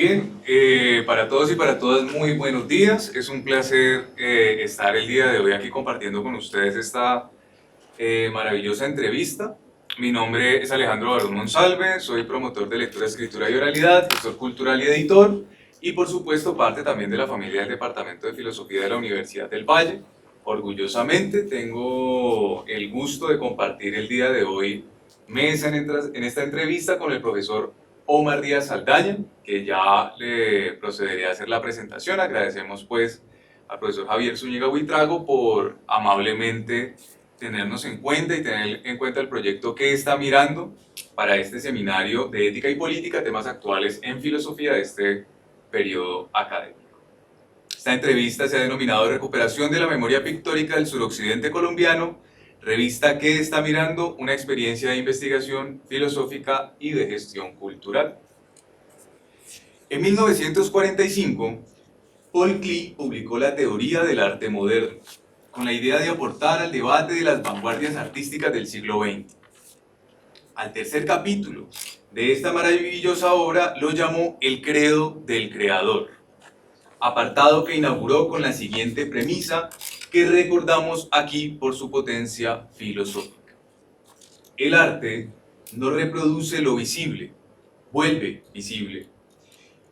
Bien, para todos y para todas muy buenos días. Es un placer estar el día de hoy aquí compartiendo con ustedes esta maravillosa entrevista. Mi nombre es Alejandro Barón Monsalve, soy promotor de lectura, escritura y oralidad, gestor cultural y editor, y por supuesto parte también de la familia del Departamento de Filosofía de la Universidad del Valle. Orgullosamente tengo el gusto de compartir el día de hoy mesa en esta entrevista con el profesor Omar Díaz Saldaña, que ya le procederé a hacer la presentación. Agradecemos pues al profesor Javier Zúñiga Buitrago por amablemente tenernos en cuenta y tener en cuenta el proyecto que está mirando para este seminario de ética y política, temas actuales en filosofía de este periodo académico. Esta entrevista se ha denominado Recuperación de la memoria pictórica del suroccidente colombiano, revista que está mirando una experiencia de investigación filosófica y de gestión cultural. En 1945, Paul Klee publicó la teoría del arte moderno, con la idea de aportar al debate de las vanguardias artísticas del siglo XX. Al tercer capítulo de esta maravillosa obra lo llamó El credo del creador, apartado que inauguró con la siguiente premisa que recordamos aquí por su potencia filosófica. El arte no reproduce lo visible, vuelve visible,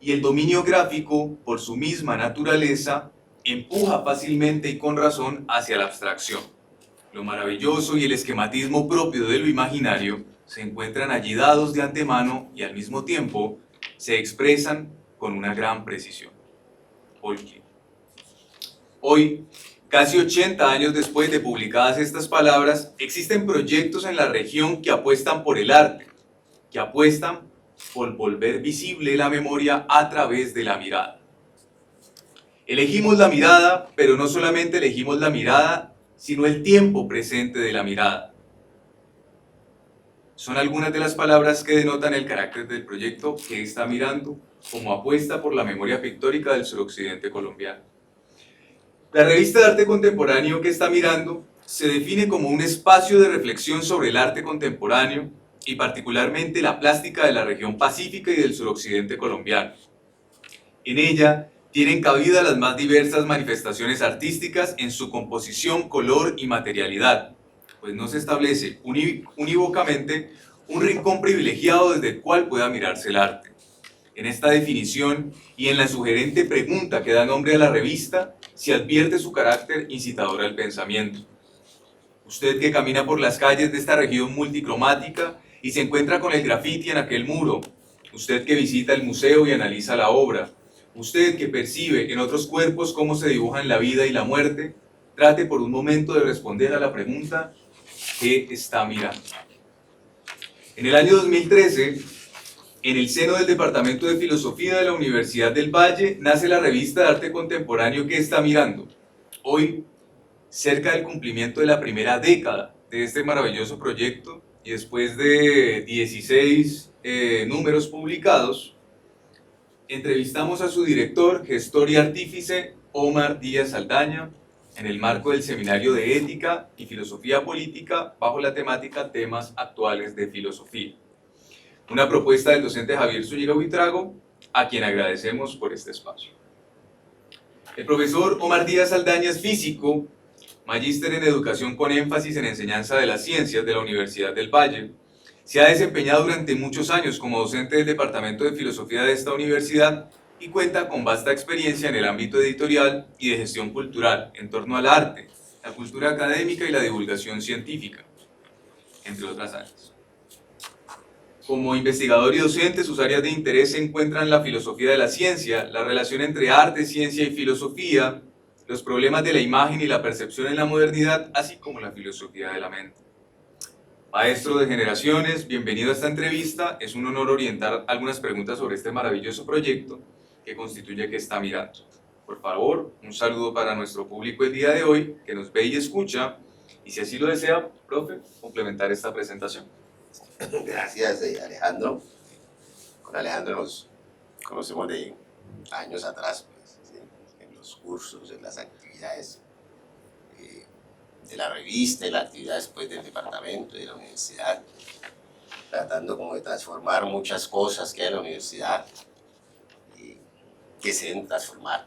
y el dominio gráfico, por su misma naturaleza, empuja fácilmente y con razón hacia la abstracción. Lo maravilloso y el esquematismo propio de lo imaginario se encuentran allí dados de antemano y al mismo tiempo se expresan con una gran precisión. Paul Klee. Hoy, casi 80 años después de publicadas estas palabras, existen proyectos en la región que apuestan por el arte, que apuestan por volver visible la memoria a través de la mirada. Elegimos la mirada, pero no solamente elegimos la mirada, sino el tiempo presente de la mirada. Son algunas de las palabras que denotan el carácter del proyecto que está mirando como apuesta por la memoria pictórica del suroccidente colombiano. La revista de arte contemporáneo que está mirando se define como un espacio de reflexión sobre el arte contemporáneo y particularmente la plástica de la región pacífica y del suroccidente colombiano. En ella tienen cabida las más diversas manifestaciones artísticas en su composición, color y materialidad, pues no se establece unívocamente un rincón privilegiado desde el cual pueda mirarse el arte. En esta definición y en la sugerente pregunta que da nombre a la revista, se advierte su carácter incitador al pensamiento. Usted que camina por las calles de esta región multicromática y se encuentra con el grafiti en aquel muro, usted que visita el museo y analiza la obra, usted que percibe en otros cuerpos cómo se dibujan la vida y la muerte, trate por un momento de responder a la pregunta ¿qué está mirando? En el año 2013, en el seno del Departamento de Filosofía de la Universidad del Valle, nace la revista de arte contemporáneo ¿Qué está mirando? Hoy, cerca del cumplimiento de la primera década de este maravilloso proyecto y después de 16 números publicados, entrevistamos a su director, gestor y artífice, Omar Díaz Saldaña, en el marco del Seminario de Ética y Filosofía Política bajo la temática Temas Actuales de Filosofía. Una propuesta del docente Javier Zúñiga Buitrago, a quien agradecemos por este espacio. El profesor Omar Díaz Saldaña es físico, magíster en educación con énfasis en enseñanza de las ciencias de la Universidad del Valle. Se ha desempeñado durante muchos años como docente del Departamento de Filosofía de esta universidad y cuenta con vasta experiencia en el ámbito editorial y de gestión cultural en torno al arte, la cultura académica y la divulgación científica, entre otras áreas. Como investigador y docente, sus áreas de interés se encuentran en la filosofía de la ciencia, la relación entre arte, ciencia y filosofía, los problemas de la imagen y la percepción en la modernidad, así como la filosofía de la mente. Maestro de generaciones, bienvenido a esta entrevista. Es un honor orientar algunas preguntas sobre este maravilloso proyecto que constituye ¿Qué está mirando? Por favor, un saludo para nuestro público el día de hoy, que nos ve y escucha, y si así lo desea, profe, complementar esta presentación. Gracias, Alejandro. Con Alejandro nos conocemos de años atrás, pues, ¿sí? En los cursos, en las actividades de la revista, en las actividades pues, del departamento, de la universidad, tratando como de transformar muchas cosas que hay en la universidad, que se deben transformar,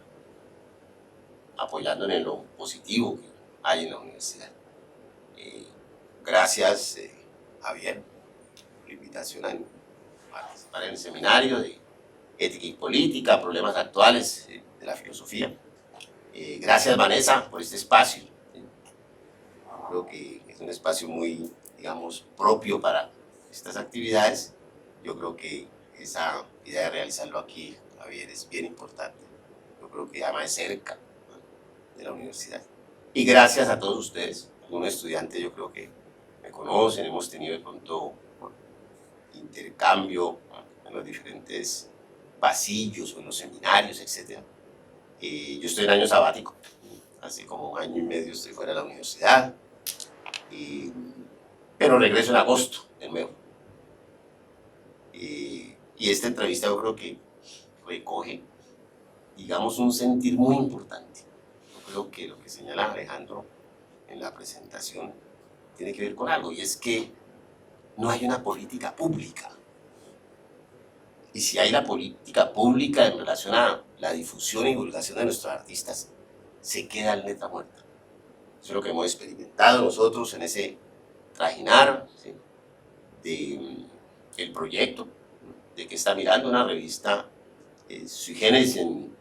apoyándonos en lo positivo que hay en la universidad. Gracias, Javier, por la invitación a participar en el seminario de Ética y Política, Problemas Actuales de la Filosofía. Gracias, Vanessa, por este espacio. Creo que es un espacio muy, digamos, propio para estas actividades. Yo creo que esa idea de realizarlo aquí, Javier, es bien importante. Yo creo que además es cerca, ¿no?, de la universidad. Y gracias a todos ustedes. Algunos estudiantes yo creo que me conocen, hemos tenido de pronto intercambio, ¿no?, en los diferentes pasillos o en los seminarios, etc. Yo estoy en año sabático, hace como 1 año y medio estoy fuera de la universidad, pero regreso en agosto de nuevo. Y esta entrevista yo creo que recoge, digamos, un sentir muy importante. Yo creo que lo que señala Alejandro en la presentación tiene que ver con algo, y es que no hay una política pública. Y si hay la política pública en relación a la difusión y divulgación de nuestros artistas, se queda en letra muerta. Eso es lo que hemos experimentado nosotros en ese trajinar, ¿sí?, del proyecto, de que está mirando una revista sui generis en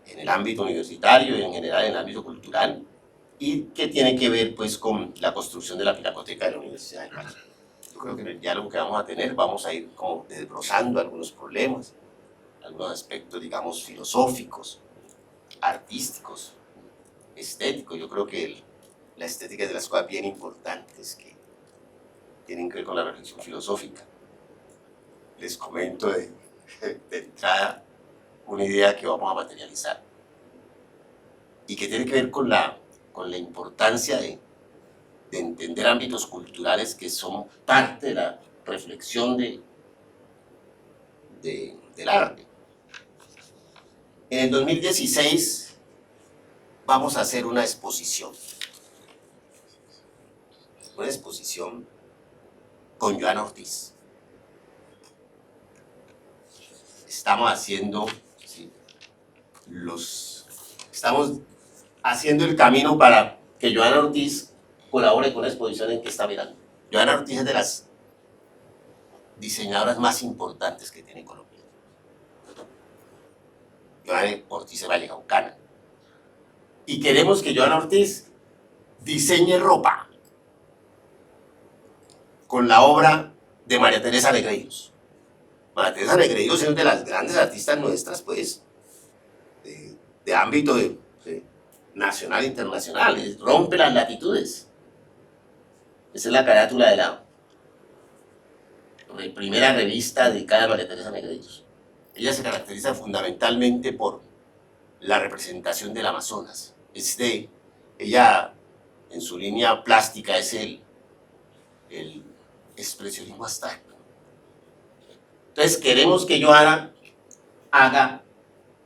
el ámbito universitario y en general en el ámbito cultural, y que tiene que ver pues con la construcción de la Pinacoteca de la Universidad del Valle. Yo creo que en el diálogo que vamos a tener vamos a ir como desbrozando algunos problemas, algunos aspectos, digamos, filosóficos, artísticos, estéticos. Yo creo que la estética es de las cosas bien importantes que tienen que ver con la reflexión filosófica. Les comento de entrada una idea que vamos a materializar y que tiene que ver con la importancia de entender ámbitos culturales que son parte de la reflexión del arte. En el 2016 vamos a hacer una exposición con Joana Ortiz. Estamos haciendo, ¿sí?, estamos haciendo el camino para que Joana Ortiz colabore con la exposición en que está mirando. Joana Ortiz es de las diseñadoras más importantes que tiene Colombia. Joana Ortiz es vallecaucana. Y queremos que Joana Ortiz diseñe ropa con la obra de María Teresa Negreiros. María Teresa Negreiros es una de las grandes artistas nuestras, pues, de ámbito nacional e internacional, rompe las latitudes. Esa es la carátula de la primera revista dedicada a María Teresa Negreiros. Ella se caracteriza fundamentalmente por la representación del Amazonas. Ella, en su línea plástica, es el expresionismo abstracto. Entonces queremos que Joana haga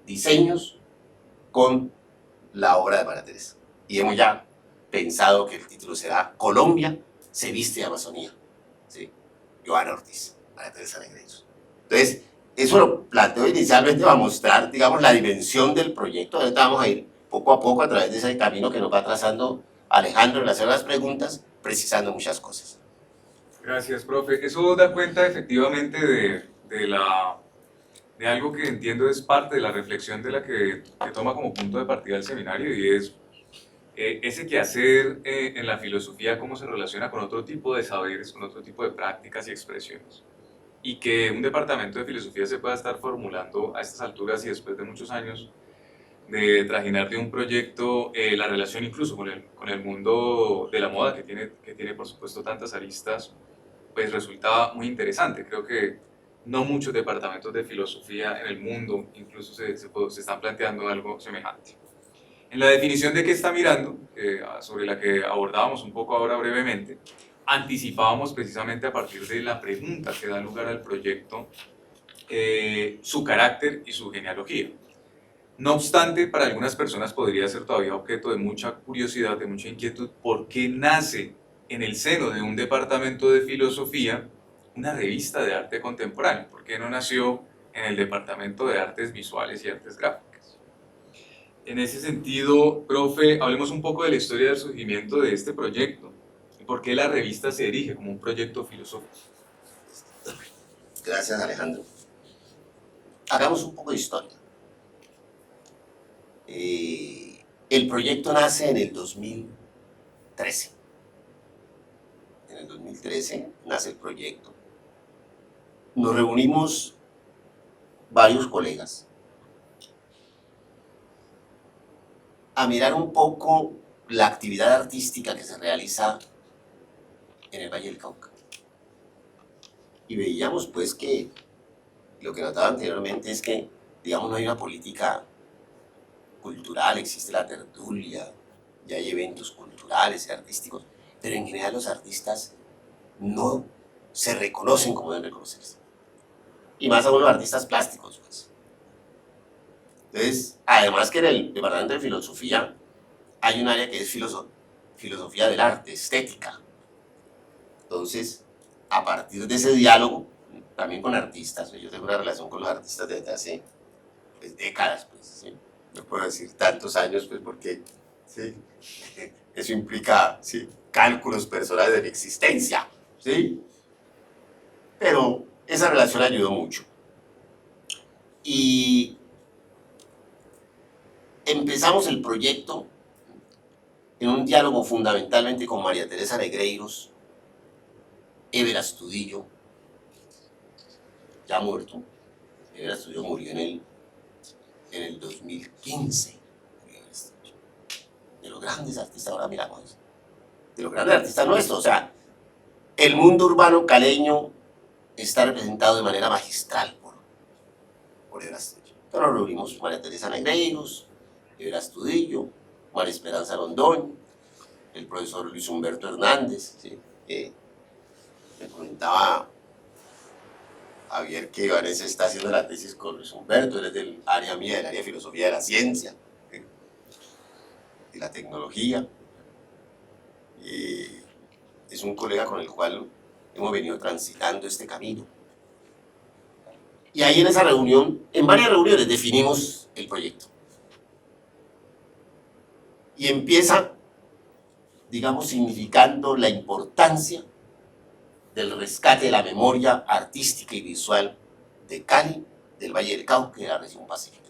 diseños con la obra de María Teresa. Y hemos ya pensado que el título será Colombia se viste de Amazonía. ¿Sí? Joana Ortiz, María Teresa Negreiros. Entonces, eso lo planteo inicialmente para mostrar, digamos, la dimensión del proyecto. Ahorita vamos a ir poco a poco a través de ese camino que nos va trazando Alejandro en hacer las preguntas, precisando muchas cosas. Gracias, profe. Eso da cuenta efectivamente de algo que entiendo es parte de la reflexión de la que toma como punto de partida el seminario, y es ese quehacer en la filosofía, cómo se relaciona con otro tipo de saberes, con otro tipo de prácticas y expresiones. Y que un departamento de filosofía se pueda estar formulando a estas alturas y después de muchos años de trajinar de un proyecto la relación incluso con el mundo de la moda, que tiene por supuesto tantas aristas, pues resulta muy interesante. Creo que no muchos departamentos de filosofía en el mundo incluso se están planteando algo semejante. En la definición de qué está mirando, sobre la que abordábamos un poco ahora brevemente, anticipábamos precisamente a partir de la pregunta que da lugar al proyecto su carácter y su genealogía. No obstante, para algunas personas podría ser todavía objeto de mucha curiosidad, de mucha inquietud, ¿por qué nace en el seno de un departamento de filosofía una revista de arte contemporáneo? ¿Por qué no nació en el Departamento de Artes Visuales y Artes Gráficas. En ese sentido, profe, hablemos un poco de la historia del surgimiento de este proyecto y por qué la revista se erige como un proyecto filosófico. Gracias, Alejandro. Hagamos un poco de historia. El proyecto nace en el 2013. En el 2013 nace el proyecto. Nos reunimos varios colegas a mirar un poco la actividad artística que se realiza en el Valle del Cauca. Y veíamos pues que lo que notaba anteriormente es que, digamos, no hay una política cultural, existe la tertulia, ya hay eventos culturales y artísticos, pero en general los artistas no se reconocen como deben reconocerse. Y más aún los artistas plásticos, pues. Entonces, además que en el departamento de filosofía hay un área que es filosofía del arte, estética. Entonces, a partir de ese diálogo, también con artistas, yo tengo una relación con los artistas desde hace pues, décadas, pues, ¿sí? No puedo decir tantos años, pues, porque ¿sí? Eso implica ¿sí? cálculos personales de mi existencia, ¿sí? Pero esa relación ayudó mucho. Y empezamos el proyecto en un diálogo fundamentalmente con María Teresa Negreiros, Ever Astudillo, ya muerto. Ever Astudillo murió en el 2015. De los grandes artistas, ahora miramos, de los grandes artistas nuestros, o sea, el mundo urbano caleño está representado de manera magistral por Ever Astudillo. Entonces nos reunimos María Teresa Negreiros, Ever Astudillo, María Esperanza Londoño, el profesor Luis Humberto Hernández, ¿sí? Me comentaba Javier que Vanessa está haciendo la tesis con Luis Humberto, él es del área mía, del área de filosofía de la ciencia, ¿sí? Y la tecnología. Es un colega con el cual hemos venido transitando este camino. Y ahí en esa reunión, en varias reuniones, definimos el proyecto. Y empieza, digamos, significando la importancia del rescate de la memoria artística y visual de Cali, del Valle del Cauca y de la región pacífica.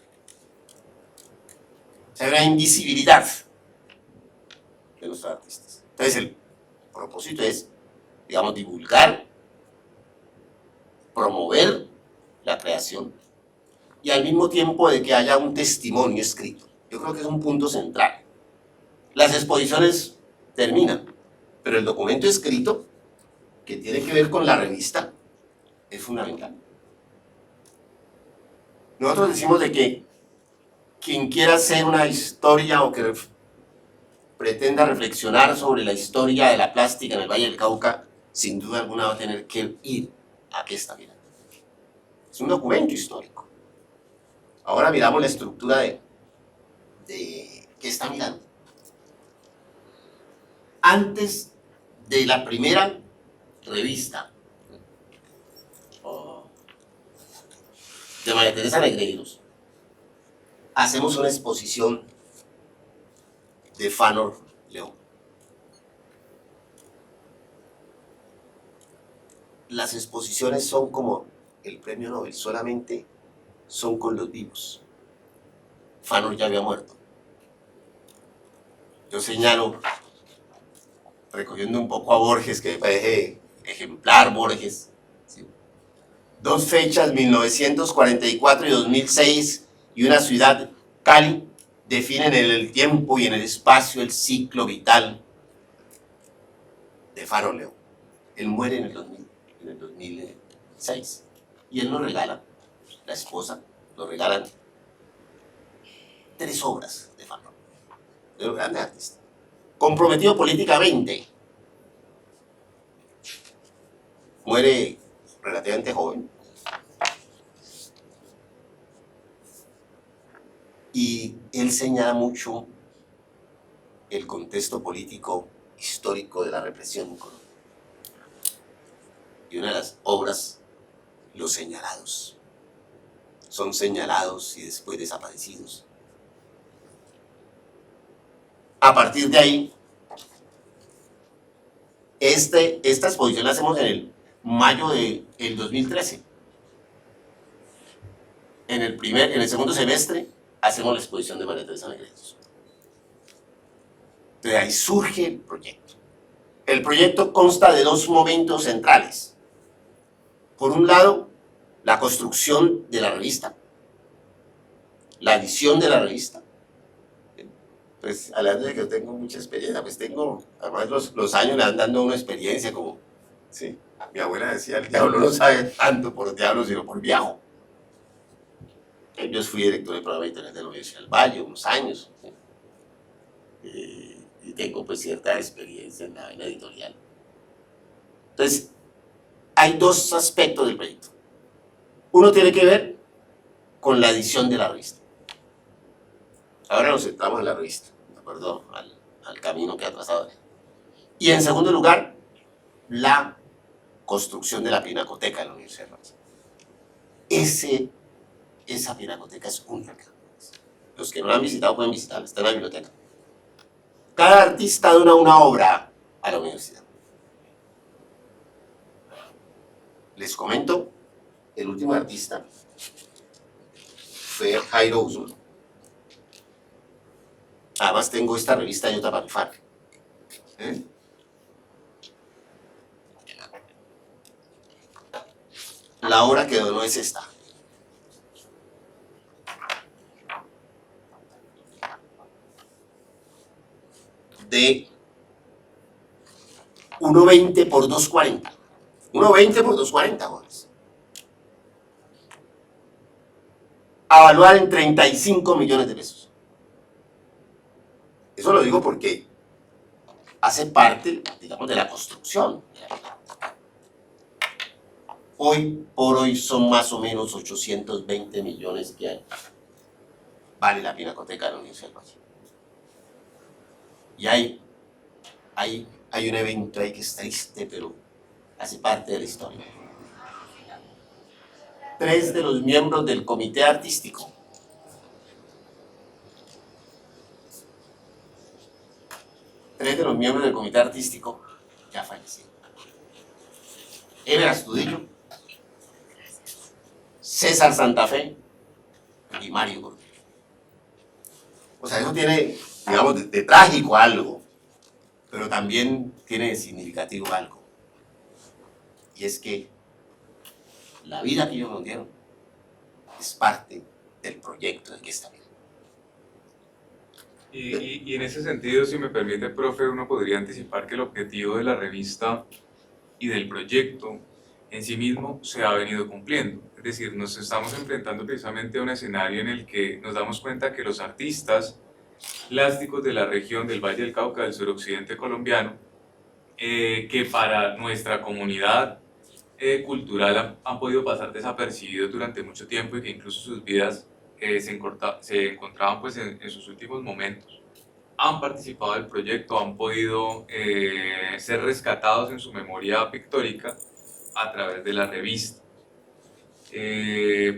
O sea, hay una invisibilidad de nuestros artistas. Entonces, el propósito es, digamos, divulgar, promover la creación y al mismo tiempo de que haya un testimonio escrito. Yo creo que es un punto central. Las exposiciones terminan, pero el documento escrito que tiene que ver con la revista es fundamental. Nosotros decimos de que quien quiera hacer una historia o que pretenda reflexionar sobre la historia de la plástica en el Valle del Cauca, sin duda alguna va a tener que ir a qué está mirando. Es un documento histórico. Ahora miramos la estructura de qué está mirando. Antes de la primera revista de María Teresa Negreiros, hacemos una exposición de Fanor León. Las exposiciones son como el premio Nobel, solamente son con los vivos. Fanor ya había muerto. Yo señalo, recogiendo un poco a Borges, que me parece ejemplar Borges, ¿sí? 2 fechas, 1944 y 2006, y una ciudad, Cali, definen en el tiempo y en el espacio el ciclo vital de Fanor León. Él muere en el 2006, y él nos regala, la esposa, nos regalan 3 obras de Fanor, de los grandes artistas. Comprometido políticamente, muere relativamente joven, y él señala mucho el contexto político histórico de la represión en Colombia. Y una de las obras, Los Señalados. son señalados y después desaparecidos. A partir de ahí, esta exposición la hacemos en el mayo del 2013. En el segundo semestre hacemos la exposición de María Teresa Negreiros. De ahí surge el proyecto. El proyecto consta de dos momentos centrales. Por un lado, la construcción de la revista, la edición de la revista. Pues hablando de que yo tengo mucha experiencia, pues tengo, además los años le dan dando una experiencia como, sí, mi abuela decía, el diablo no sabe tanto por diablo, sino por viejo. Yo fui director del programa de internet de la Universidad del Valle unos años, ¿sí? Y tengo pues cierta experiencia en la vaina editorial. Entonces, hay dos aspectos del proyecto. Uno tiene que ver con la edición de la revista. Ahora nos centramos en la revista, de acuerdo al camino que ha trazado. Y en segundo lugar, la construcción de la pinacoteca en la Universidad de Valle. Esa pinacoteca es única. Los que no la han visitado pueden visitarla, está en la biblioteca. Cada artista dona una obra a la universidad. Les comento, el último artista fue Jairo Usman. Además tengo esta revista de otra Panfar. La obra que donó es esta. De 1.20 por 2.40. 1.20 por 2.40, jóvenes. A evaluar en 35 millones de pesos. Eso lo digo porque hace parte, digamos, de la construcción. Hoy por hoy son más o menos 820 millones que hay. Vale la pinacoteca de la Universidad del Valle. Y hay un evento ahí que es triste, pero hace parte de la historia. 3 de los miembros del comité artístico ya fallecieron. Eber Astudillo, César Santa Fe y Mario Gordillo. O sea, eso tiene, digamos, de trágico algo, pero también tiene de significativo algo. Y es que la vida que ellos nos dieron es parte del proyecto de que está bien. Y en ese sentido, si me permite, profe, uno podría anticipar que el objetivo de la revista y del proyecto en sí mismo se ha venido cumpliendo. Es decir, nos estamos enfrentando precisamente a un escenario en el que nos damos cuenta que los artistas plásticos de la región del Valle del Cauca, del suroccidente colombiano, que para nuestra comunidad cultural han podido pasar desapercibidos durante mucho tiempo y que incluso sus vidas se encontraban pues en sus últimos momentos, han participado del proyecto, han podido ser rescatados en su memoria pictórica a través de la revista.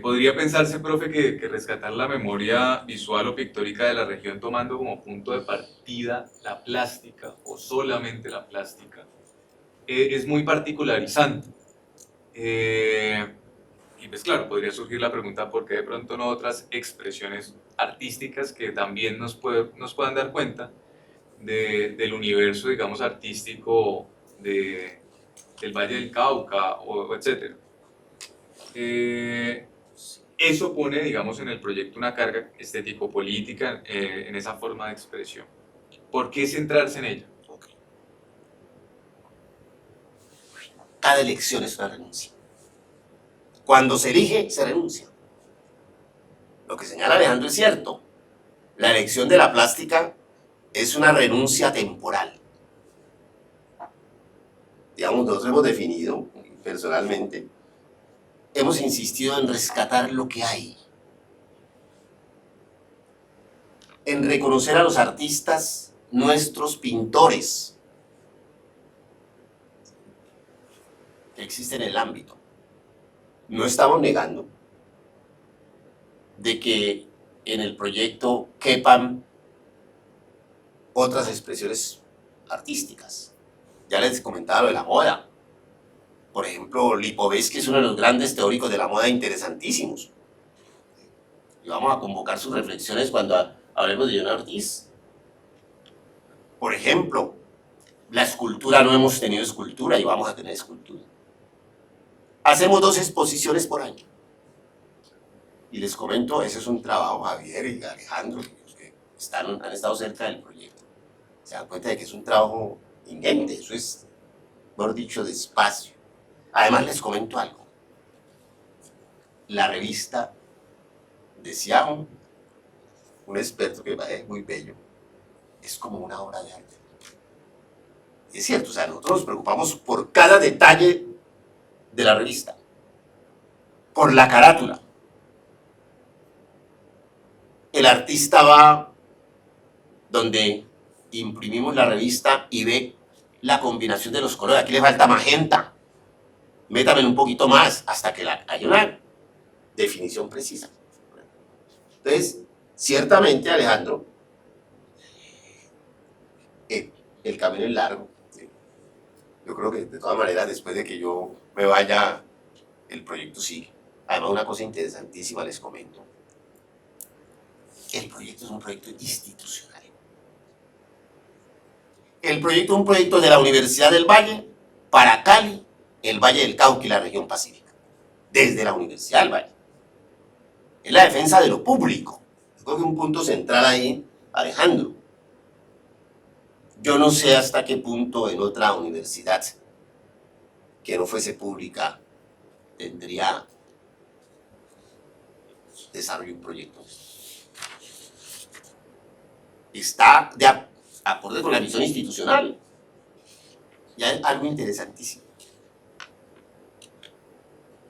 Podría pensarse, profe, que rescatar la memoria visual o pictórica de la región tomando como punto de partida la plástica o solamente la plástica es muy particularizante. Y pues claro, podría surgir la pregunta por qué de pronto no otras expresiones artísticas que también nos puedan dar cuenta del universo, digamos, artístico del Valle del Cauca, o etcétera. Eso pone, digamos, en el proyecto una carga estético-política en esa forma de expresión. ¿Por qué centrarse en ella? Okay. Cada elección es una renuncia. Cuando se elige, se renuncia. Lo que señala Alejandro es cierto. La elección de la plástica es una renuncia temporal. Digamos, nosotros hemos definido, personalmente, hemos insistido en rescatar lo que hay, en reconocer a los artistas, nuestros pintores, que existen en el ámbito. No estamos negando de que en el proyecto quepan otras expresiones artísticas. Ya les comentaba lo de la moda. Por ejemplo, Lipovetsky es uno de los grandes teóricos de la moda interesantísimos. Y vamos a convocar sus reflexiones cuando hablemos de John Ortiz. Por ejemplo, la escultura, no hemos tenido escultura y vamos a tener escultura. Hacemos 2 exposiciones por año. Y les comento, ese es un trabajo, Javier y Alejandro, que han estado cerca del proyecto. Se dan cuenta de que es un trabajo ingente, eso es, mejor dicho, despacio. Además les comento algo. La revista, decía un experto que me parece muy bello, es como una obra de arte. Es cierto, o sea, nosotros nos preocupamos por cada detalle de la revista, por la carátula. El artista va donde imprimimos la revista y ve la combinación de los colores. Aquí le falta magenta, métame un poquito más, hasta que hay una definición precisa. Entonces, ciertamente, Alejandro, el camino es largo. ¿Sí? Yo creo que de todas maneras, después de que yo me vaya, el proyecto sigue. Además, una cosa interesantísima les comento. El proyecto es un proyecto institucional. El proyecto es un proyecto de la Universidad del Valle para Cali, el Valle del Cauca y la región pacífica. Desde la Universidad del Valle. Es la defensa de lo público. Yo creo que un punto central ahí, Alejandro. Yo no sé hasta qué punto en otra universidad que no fuese pública tendría desarrollo un proyecto. Está de acorde con la misión institucional. Y hay algo interesantísimo.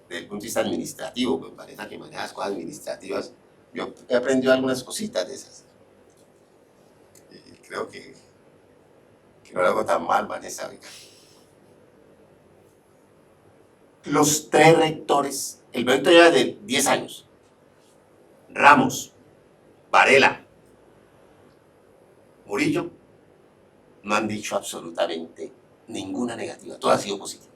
Desde el punto de vista administrativo, me parece que manejas cosas administrativas. Yo he aprendido algunas cositas de esas. Y creo que no lo hago tan mal, Vanessa. Los 3 rectores, el proyecto lleva de 10 años. Ramos, Varela, Murillo, no han dicho absolutamente ninguna negativa, todo ha sido positivo.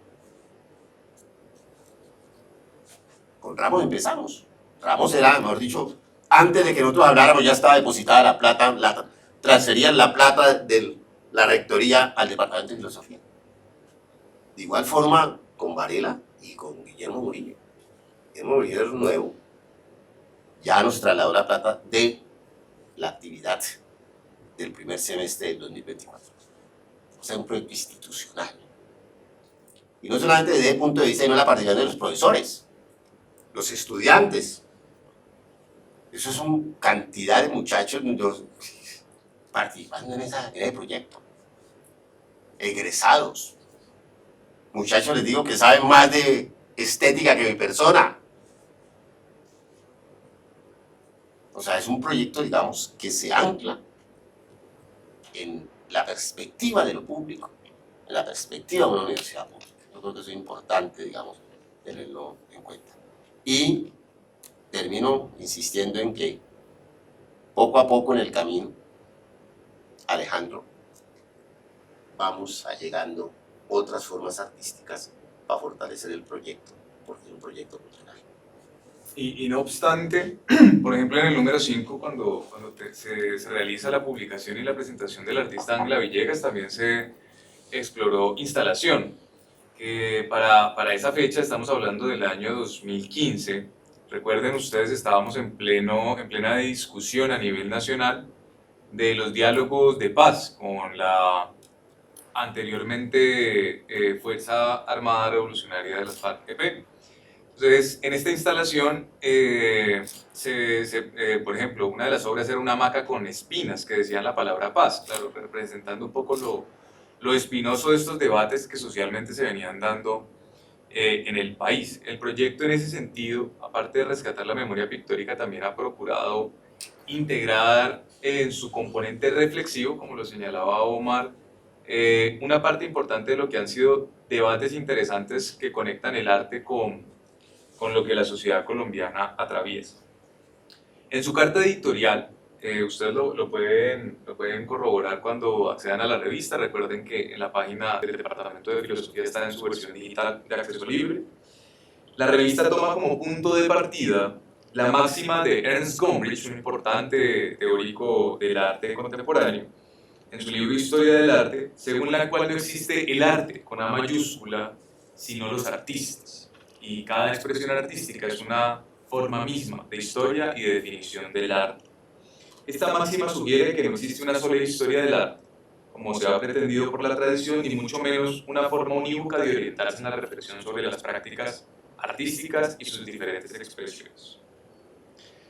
Con Ramos empezamos. Ramos era, mejor dicho, antes de que nosotros habláramos ya estaba depositada la plata, transferían la plata de la rectoría al departamento de filosofía. De igual forma con Varela y con Guillermo Murillo. Guillermo Murillo es nuevo. Ya nos trasladó la plata de la actividad del primer semestre del 2024. O sea, un proyecto institucional. Y no solamente desde el punto de vista de la participación de los profesores, los estudiantes. Eso es una cantidad de muchachos participando en ese proyecto. Egresados. Muchachos, les digo que saben más de estética que mi persona. O sea, es un proyecto, digamos, que se ancla en la perspectiva de lo público, en la perspectiva de una universidad pública. Yo creo que eso es importante, digamos, tenerlo en cuenta. Y termino insistiendo en que poco a poco en el camino, Alejandro, vamos allegando otras formas artísticas para fortalecer el proyecto, porque es un proyecto cultural. Y no obstante, por ejemplo en el número 5, cuando se realiza la publicación y la presentación del artista Ángela Villegas, también se exploró instalación, que para esa fecha estamos hablando del año 2015. Recuerden ustedes, estábamos en plena discusión a nivel nacional de los diálogos de paz con la anteriormente Fuerza Armada Revolucionaria de las FARC-EP. Entonces, en esta instalación, por ejemplo, una de las obras era una hamaca con espinas que decían la palabra paz, claro, representando un poco lo espinoso de estos debates que socialmente se venían dando en el país. El proyecto en ese sentido, aparte de rescatar la memoria pictórica, también ha procurado integrar en su componente reflexivo, como lo señalaba Omar, una parte importante de lo que han sido debates interesantes que conectan el arte con lo que la sociedad colombiana atraviesa. En su carta editorial, ustedes lo pueden corroborar cuando accedan a la revista. Recuerden que en la página del Departamento de Filosofía está en su versión digital de acceso libre. La revista toma como punto de partida la máxima de Ernst Gombrich, un importante teórico del arte contemporáneo, en su libro Historia del Arte, según la cual no existe el arte con A mayúscula, sino los artistas. Y cada expresión artística es una forma misma de historia y de definición del arte. Esta máxima sugiere que no existe una sola historia del arte, como se ha pretendido por la tradición, ni mucho menos una forma unívoca de orientarse en la reflexión sobre las prácticas artísticas y sus diferentes expresiones.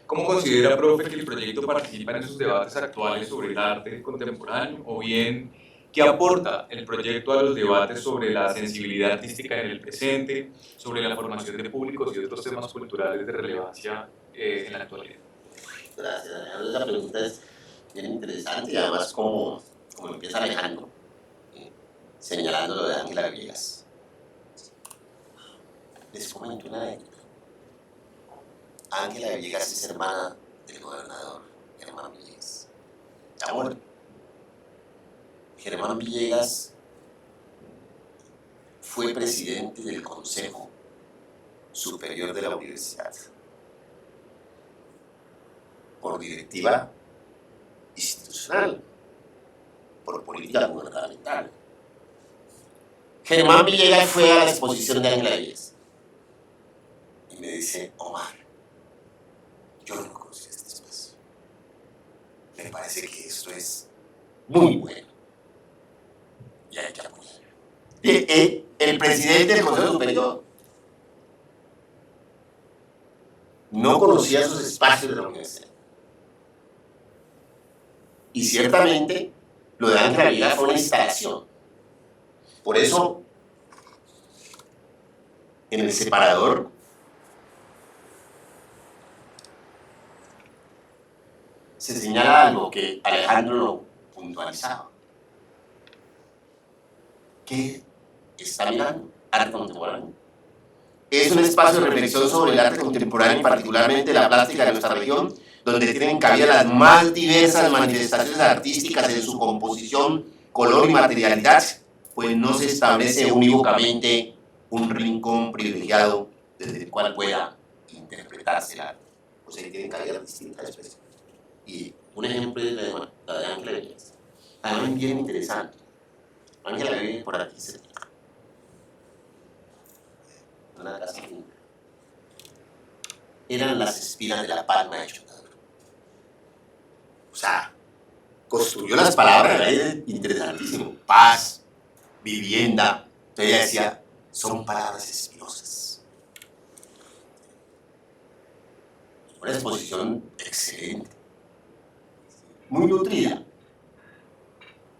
¿Cómo considera, profe, que el proyecto participa en esos debates actuales sobre el arte contemporáneo? O bien, ¿qué aporta el proyecto a los debates sobre la sensibilidad artística en el presente, sobre la formación de públicos y otros temas culturales de relevancia en la actualidad? Gracias, Alejandro. La pregunta es bien interesante y además como empieza Alejandro, señalando lo de Ángela Villegas. Les comento una anécdota. Ángela Villegas es hermana del gobernador Germán Villegas. Ya muerto. Germán Villegas fue presidente del Consejo Superior de la Universidad por directiva institucional, por política gubernamental. Germán Villegas fue a la exposición de Ángela Villegas y me dice: Omar, yo no conocía este espacio. Me parece que esto es muy bueno y hay que apoyarlo. El presidente del Consejo Superior no conocía esos espacios de la universidad. Y ciertamente lo de Ángela Villegas fue una instalación. Por eso, en el separador se señala algo que Alejandro lo puntualizaba. ¿Qué está mirando? Arte contemporáneo. Es un espacio de reflexión sobre el arte contemporáneo y particularmente la plástica de nuestra región, donde tienen cabida las más diversas manifestaciones artísticas en su composición, color y materialidad, pues no se establece unívocamente un rincón privilegiado desde el cual pueda interpretarse el arte. O sea, tienen cabida distintas expresiones. Y un ejemplo es la de Ángela Villegas. Además, bien interesante. Ángela vive por aquí cerca. Una casa finca. Eran las espinas de la palma de Chotaduro. O sea, construyó las palabras, es interesantísimo. Paz, vivienda. Entonces ella decía, son palabras espinosas. Una exposición excelente, muy nutrida.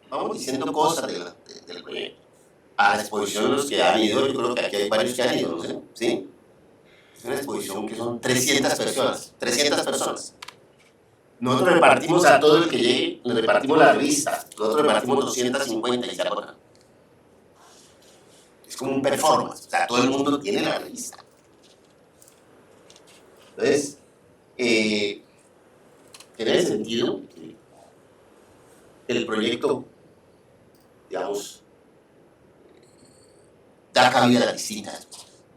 Vamos diciendo cosas del proyecto. A la exposición los que han ido, yo creo que aquí hay varios que han ido, ¿no sé? ¿Sí? Es una exposición que son 300 personas. 300 personas. Nosotros repartimos a todo el que llegue, le repartimos la revista. Nosotros repartimos 250 y se agotan. Es como un performance. O sea, todo el mundo tiene la revista. Entonces, en ese sentido, el proyecto, digamos, da cabida a las distintas.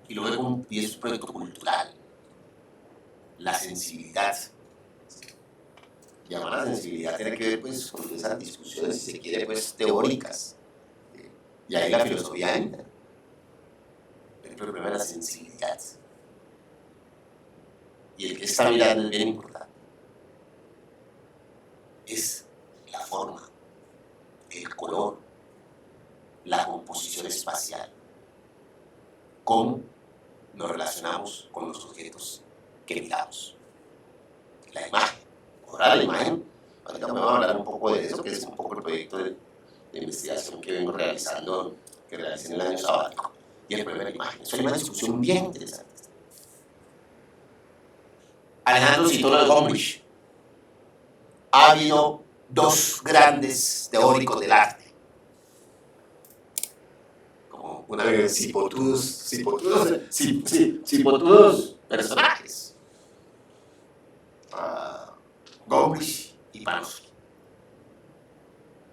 Y luego es un proyecto cultural. La sensibilidad. Llamar a la sensibilidad tiene que ver pues, con esas discusiones, si se quiere, pues, teóricas. Y ahí la filosofía entra. Pero el problema es la sensibilidad. Y el que está mirando es bien importante. Es la forma, el color, la composición espacial. Cómo nos relacionamos con los objetos que miramos. La imagen. Ahora la imagen, ahorita me voy a hablar un poco de eso, que es un poco el proyecto de investigación que vengo realizando, que realicé en el año sabático. Y el problema de la imagen. Eso es una discusión bien interesante. Alejandro citó lo de Gombrich. Ha habido dos grandes teóricos del arte. Como una vez cipotudos personajes. Gombrich y Panofsky.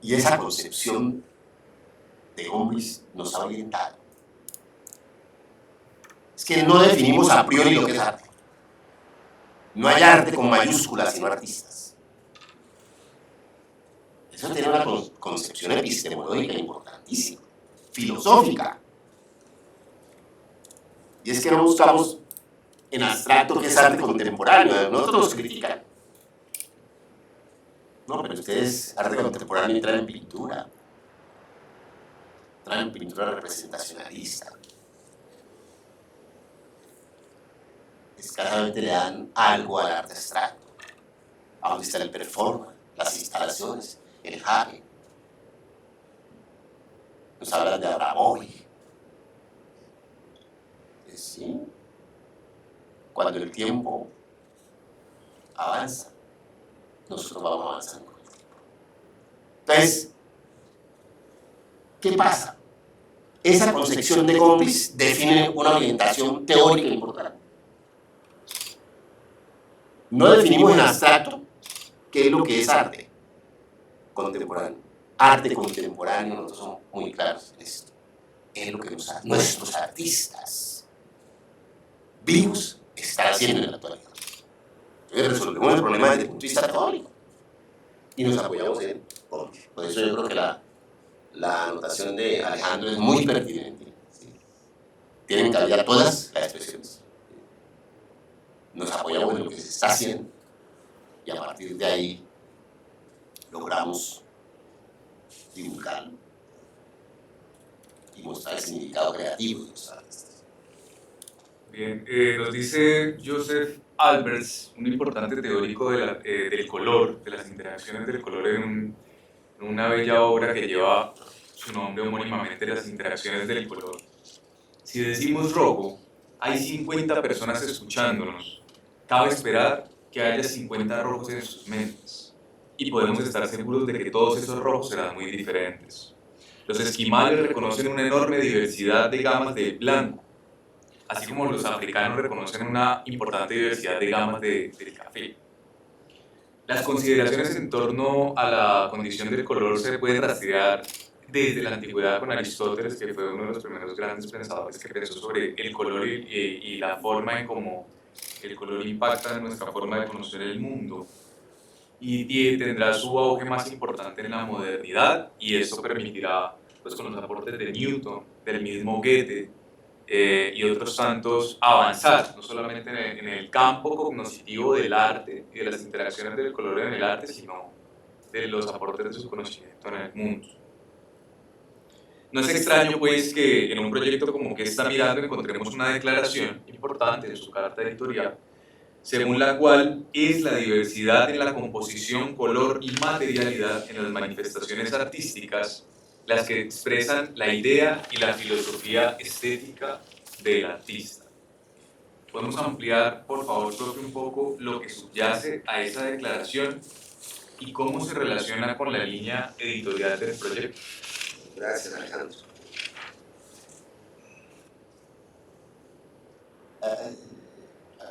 Y esa concepción de Gombrich nos ha orientado. Es que no definimos a priori lo que es arte. No hay arte con mayúsculas, sino artistas. Eso tiene una concepción epistemológica importantísima, filosófica. Y es que no buscamos en abstracto qué es arte contemporáneo. Nosotros nos critican. No, pero ustedes, arte contemporáneo, traen pintura. Traen pintura representacionalista. Escasamente le dan algo al arte abstracto. ¿A dónde está el performance, las instalaciones, el jage? Nos hablan de Abramovich. Sí. Cuando el tiempo avanza, nosotros vamos avanzando con el tiempo. Entonces, ¿qué pasa? Esa concepción de Gombrich define una orientación teórica importante. No definimos en abstracto qué es lo que es arte contemporáneo. Arte contemporáneo, nosotros somos muy claros en esto. Es lo que nuestros artistas vivos están haciendo en la actualidad. Entonces resolvemos el problema desde el punto de vista teórico y nos apoyamos en Gombrich. Por eso yo creo que la anotación de Alejandro es muy pertinente. ¿Sí? Tienen cabida todas las expresiones. Nos apoyamos en lo que se está haciendo y a partir de ahí logramos divulgarlo y mostrar el significado creativo de los artistas. Bien, nos dice Joseph Albers, un importante teórico del color, de las interacciones del color en una bella obra que lleva su nombre homónimamente, las interacciones del color. Si decimos rojo, hay 50 personas escuchándonos. Cabe esperar que haya 50 rojos en sus mentes. Y podemos estar seguros de que todos esos rojos serán muy diferentes. Los esquimales reconocen una enorme diversidad de gamas de blanco, así como los africanos reconocen una importante diversidad de gamas del café. Las consideraciones en torno a la condición del color se pueden rastrear desde la antigüedad con Aristóteles, que fue uno de los primeros grandes pensadores que pensó sobre el color y la forma en cómo el color impacta en nuestra forma de conocer el mundo. Y tendrá su auge más importante en la modernidad, y eso permitirá, pues, con los aportes de Newton, del mismo Goethe y otros tantos, avanzar, no solamente en el campo cognoscitivo del arte y de las interacciones del color en el arte, sino de los aportes de su conocimiento en el mundo. No es extraño, pues, que en un proyecto como que está mirando encontremos una declaración importante en su carta editorial, según la cual es la diversidad en la composición, color y materialidad en las manifestaciones artísticas las que expresan la idea y la filosofía estética del artista. ¿Podemos ampliar, por favor, profe, un poco lo que subyace a esa declaración y cómo se relaciona con la línea editorial del proyecto? Gracias, Alejandro.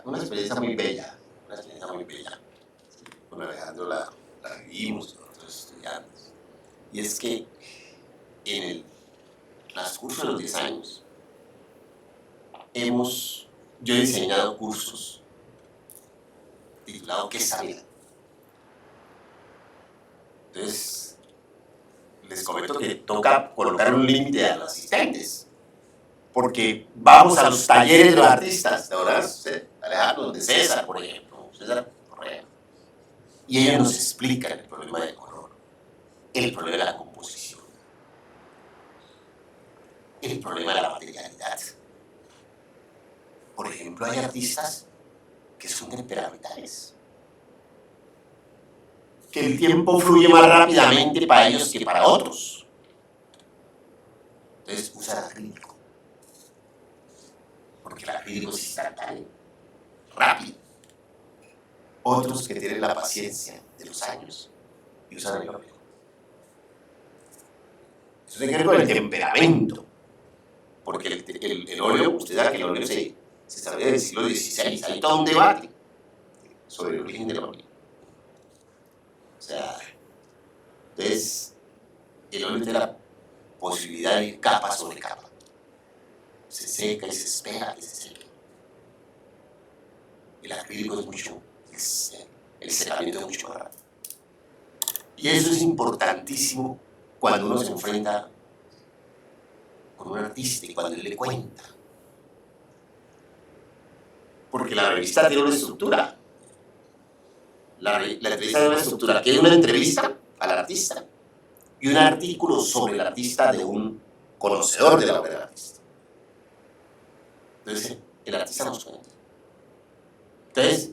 Una experiencia muy bella, Con Alejandro la vivimos con otros estudiantes. Y es que en el transcurso de los 10 años yo he diseñado cursos titulados ¿Qué es saber? Entonces, les comento que toca colocar un límite a los asistentes, porque vamos a los talleres de los artistas, de Alejandro, de César, por ejemplo, César Correa, y ellos nos explican el problema del color, el problema de la composición, el problema de la materialidad. Por ejemplo, hay artistas que son temperamentales, que el tiempo fluye más rápidamente para ellos que para otros. Entonces usan acrílico, porque el acrílico es instantáneo, rápido. Otros que tienen la paciencia de los años y usan el óleo. Eso tiene que ver con el temperamento, porque el óleo, usted sabe que el óleo se desarrolla en el siglo XVI, hay todo un debate. sobre el origen de la humanidad. O sea, entonces, el óleo tiene la posibilidad de ir capa sobre capa. Se seca y se espera que se seque. El acrílico es mucho, el secamiento es mucho más rápido. Y eso es importantísimo cuando uno se enfrenta con un artista y cuando él le cuenta. Porque la revista tiene una estructura. La entrevista tiene una estructura que es una entrevista al artista y un artículo sobre el artista de un conocedor de la obra del artista. Entonces, el artista nos cuenta. Entonces,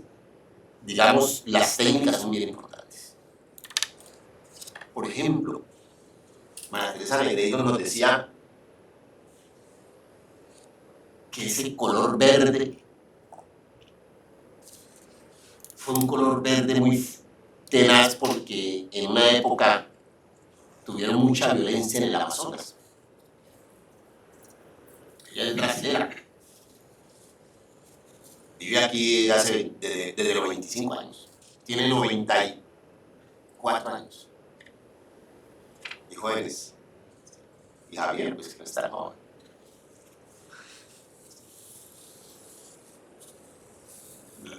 digamos, las técnicas son bien importantes. Por ejemplo, María Teresa Negreiro nos decía que ese color verde fue un color verde muy tenaz porque en una época tuvieron mucha violencia en el Amazonas. Ella es brasilera. Vive aquí desde los 25 años. Tiene 94 años. Y jóvenes. Y Javier, pues que no está joven.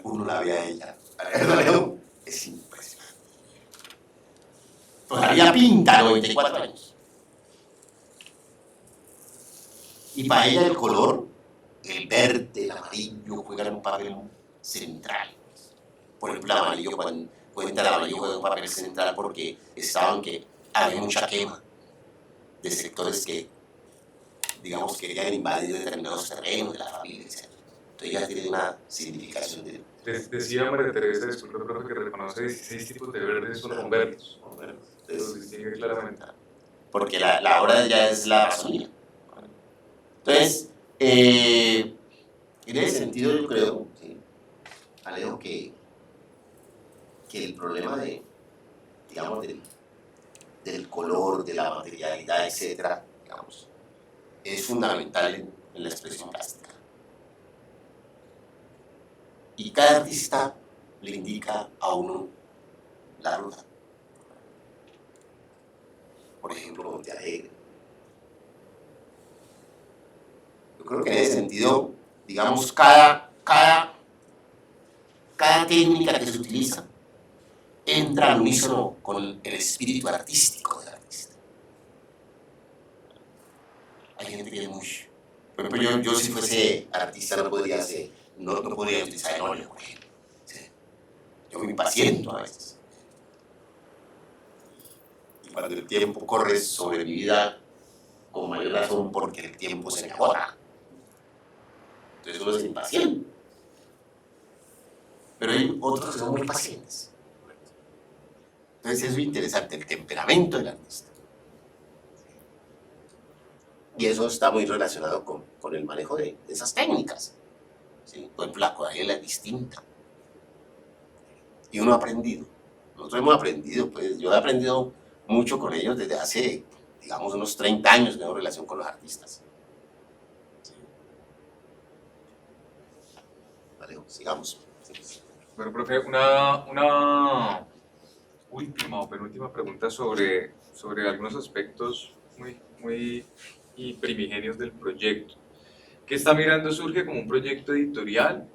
Uno la ve a ella. Es impresionante. Todavía pinta 94 años. Y para ella el color, el verde, el amarillo, juegan un papel central. Por ejemplo, el amarillo, cuando cuenta el amarillo juega un papel central porque estaban que había mucha quema de sectores que, digamos, querían invadir determinados terrenos de la familia, etc. Entonces ya tiene una significación de... Decía María Teresa, disculpe, profe, que reconoce 16 tipos de verdes solo con verdes. Los distingue claramente. Porque la obra ya es la Amazonía. Entonces, en ese sentido yo creo, ¿sí, Alejo, que el problema de, digamos, del color, de la materialidad, etcétera, digamos, es fundamental en la expresión plástica. Y cada artista le indica a uno la ruta. Por ejemplo, Monte Alegre. Yo creo que en ese sentido, digamos, cada técnica que se utiliza entra al unísono con el espíritu artístico del artista. Hay gente que es muy... Por ejemplo, yo si fuese artista no podría utilizar el óleo, por ejemplo. ¿Sí? Yo me impaciento a veces. Y cuando el tiempo corre sobre mi vida, con mayor razón porque el tiempo se me agota. Entonces uno se impacienta. Pero hay otros que son muy pacientes. Entonces eso es interesante, el temperamento del artista. Y eso está muy relacionado con el manejo de esas técnicas. ¿Sí? Por ejemplo, la acuarela es distinta. Y uno ha aprendido. Nosotros hemos aprendido, pues yo he aprendido mucho con ellos desde hace, digamos, unos 30 años que tengo relación con los artistas. ¿Sí? Vale, sigamos. Bueno, profe, una última o penúltima pregunta sobre algunos aspectos muy primigenios del proyecto. ¿Qué está mirando? Surge como un proyecto editorial,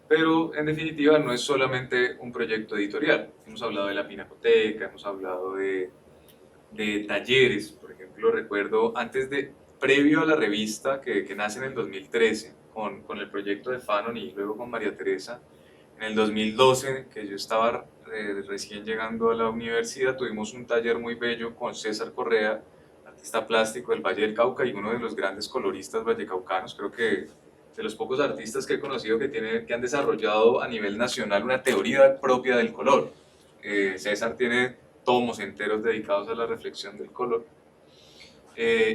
pero en definitiva no es solamente un proyecto editorial. Hemos hablado de la pinacoteca, hemos hablado de talleres, por ejemplo, recuerdo previo a la revista que nace en el 2013 con el proyecto de Fanon y luego con María Teresa. En el 2012, que yo estaba recién llegando a la universidad, tuvimos un taller muy bello con César Correa, artista plástico del Valle del Cauca y uno de los grandes coloristas vallecaucanos. Creo que de los pocos artistas que he conocido que han desarrollado a nivel nacional una teoría propia del color. César tiene tomos enteros dedicados a la reflexión del color.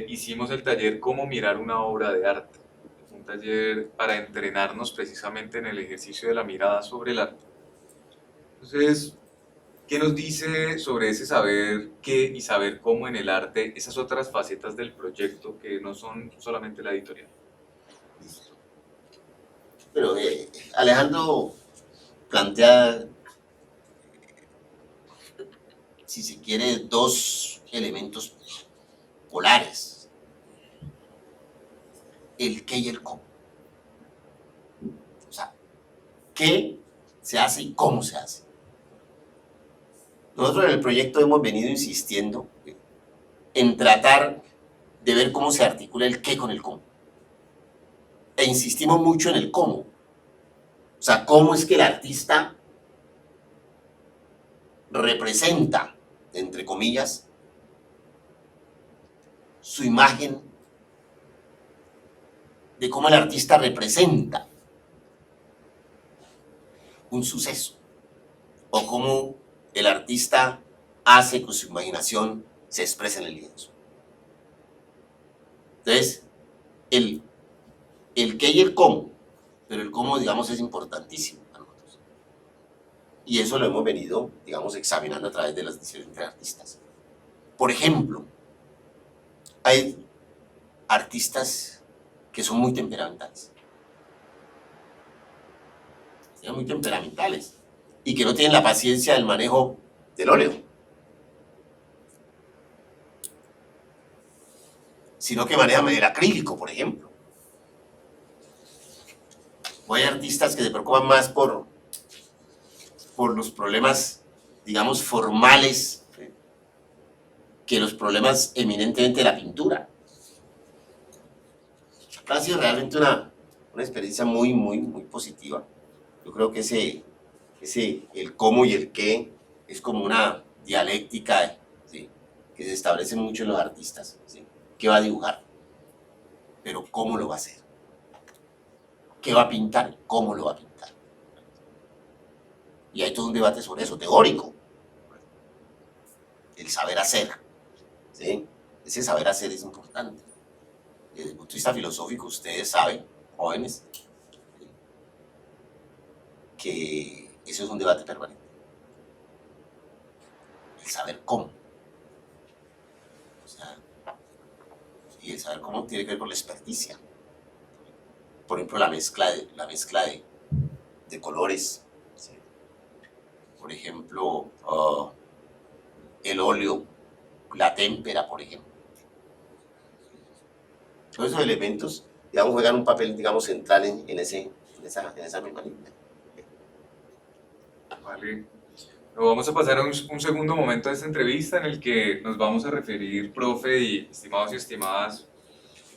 Hicimos el taller Cómo mirar una obra de arte, un taller para entrenarnos precisamente en el ejercicio de la mirada sobre el arte. Entonces, ¿qué nos dice sobre ese saber qué y saber cómo en el arte, esas otras facetas del proyecto que no son solamente la editorial? Pero Alejandro plantea, si se quiere, dos elementos polares, el qué y el cómo. O sea, qué se hace y cómo se hace. Nosotros en el proyecto hemos venido insistiendo en tratar de ver cómo se articula el qué con el cómo. E insistimos mucho en el cómo. O sea, cómo es que el artista representa, entre comillas, su imagen, de cómo el artista representa un suceso, o cómo el artista hace que su imaginación se exprese en el lienzo. Entonces, el qué y el cómo, pero el cómo, digamos, es importantísimo para nosotros. Y eso lo hemos venido, digamos, examinando a través de las diferentes artistas. Por ejemplo, hay artistas que son muy temperamentales. Son muy temperamentales y que no tienen la paciencia del manejo del óleo, sino que manejan el acrílico, por ejemplo. O hay artistas que se preocupan más por los problemas, digamos, formales, que los problemas eminentemente de la pintura. Ha sido realmente una experiencia muy, muy, muy positiva. Yo creo que el cómo y el qué es como una dialéctica, ¿sí?, que se establece mucho en los artistas, ¿sí? ¿Qué va a dibujar? Pero ¿cómo lo va a hacer? ¿Qué va a pintar? ¿Cómo lo va a pintar? Y hay todo un debate sobre eso, teórico. El saber hacer, ¿sí? Ese saber hacer es importante. Desde el punto de vista filosófico, ustedes saben, jóvenes, ¿sí?, que eso es un debate permanente. El saber cómo. O sea, y el saber cómo tiene que ver con la experticia. Por ejemplo, la mezcla de colores. ¿Sí? Por ejemplo, el óleo, la témpera, por ejemplo. Todos esos elementos, digamos, juegan un papel, digamos, central en esa misma línea. Vale. Luego vamos a pasar a un segundo momento de esta entrevista en el que nos vamos a referir, profe y estimados y estimadas,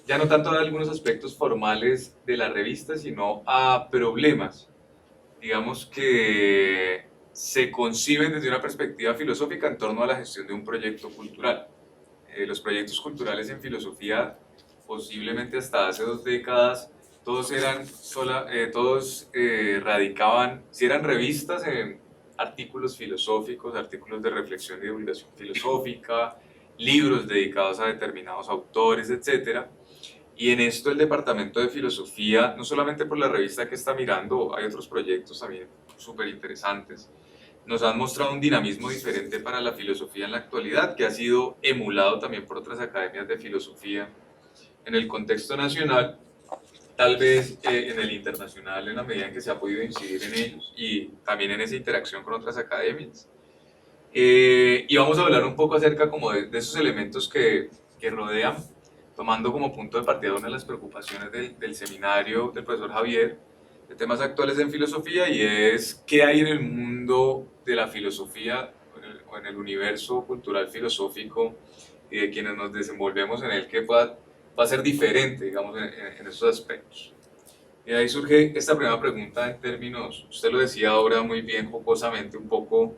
ya no tanto a algunos aspectos formales de la revista, sino a problemas, digamos, que se conciben desde una perspectiva filosófica en torno a la gestión de un proyecto cultural. Los proyectos culturales en filosofía, posiblemente hasta hace 2 décadas, todos radicaban, si eran revistas, en artículos filosóficos, artículos de reflexión y divulgación filosófica, libros dedicados a determinados autores, etc. Y en esto el Departamento de Filosofía, no solamente por la revista que está mirando, hay otros proyectos también súper interesantes, nos han mostrado un dinamismo diferente para la filosofía en la actualidad, que ha sido emulado también por otras academias de filosofía en el contexto nacional, tal vez en el internacional, en la medida en que se ha podido incidir en ellos y también en esa interacción con otras academias. Y vamos a hablar un poco acerca como de esos elementos que rodean, tomando como punto de partida una de las preocupaciones del seminario del profesor Javier, de temas actuales en filosofía, y es qué hay en el mundo de la filosofía o en el universo cultural filosófico y de quienes nos desenvolvemos en él, que va a ser diferente, digamos, en esos aspectos. Y ahí surge esta primera pregunta en términos, usted lo decía ahora muy bien, jocosamente, un poco,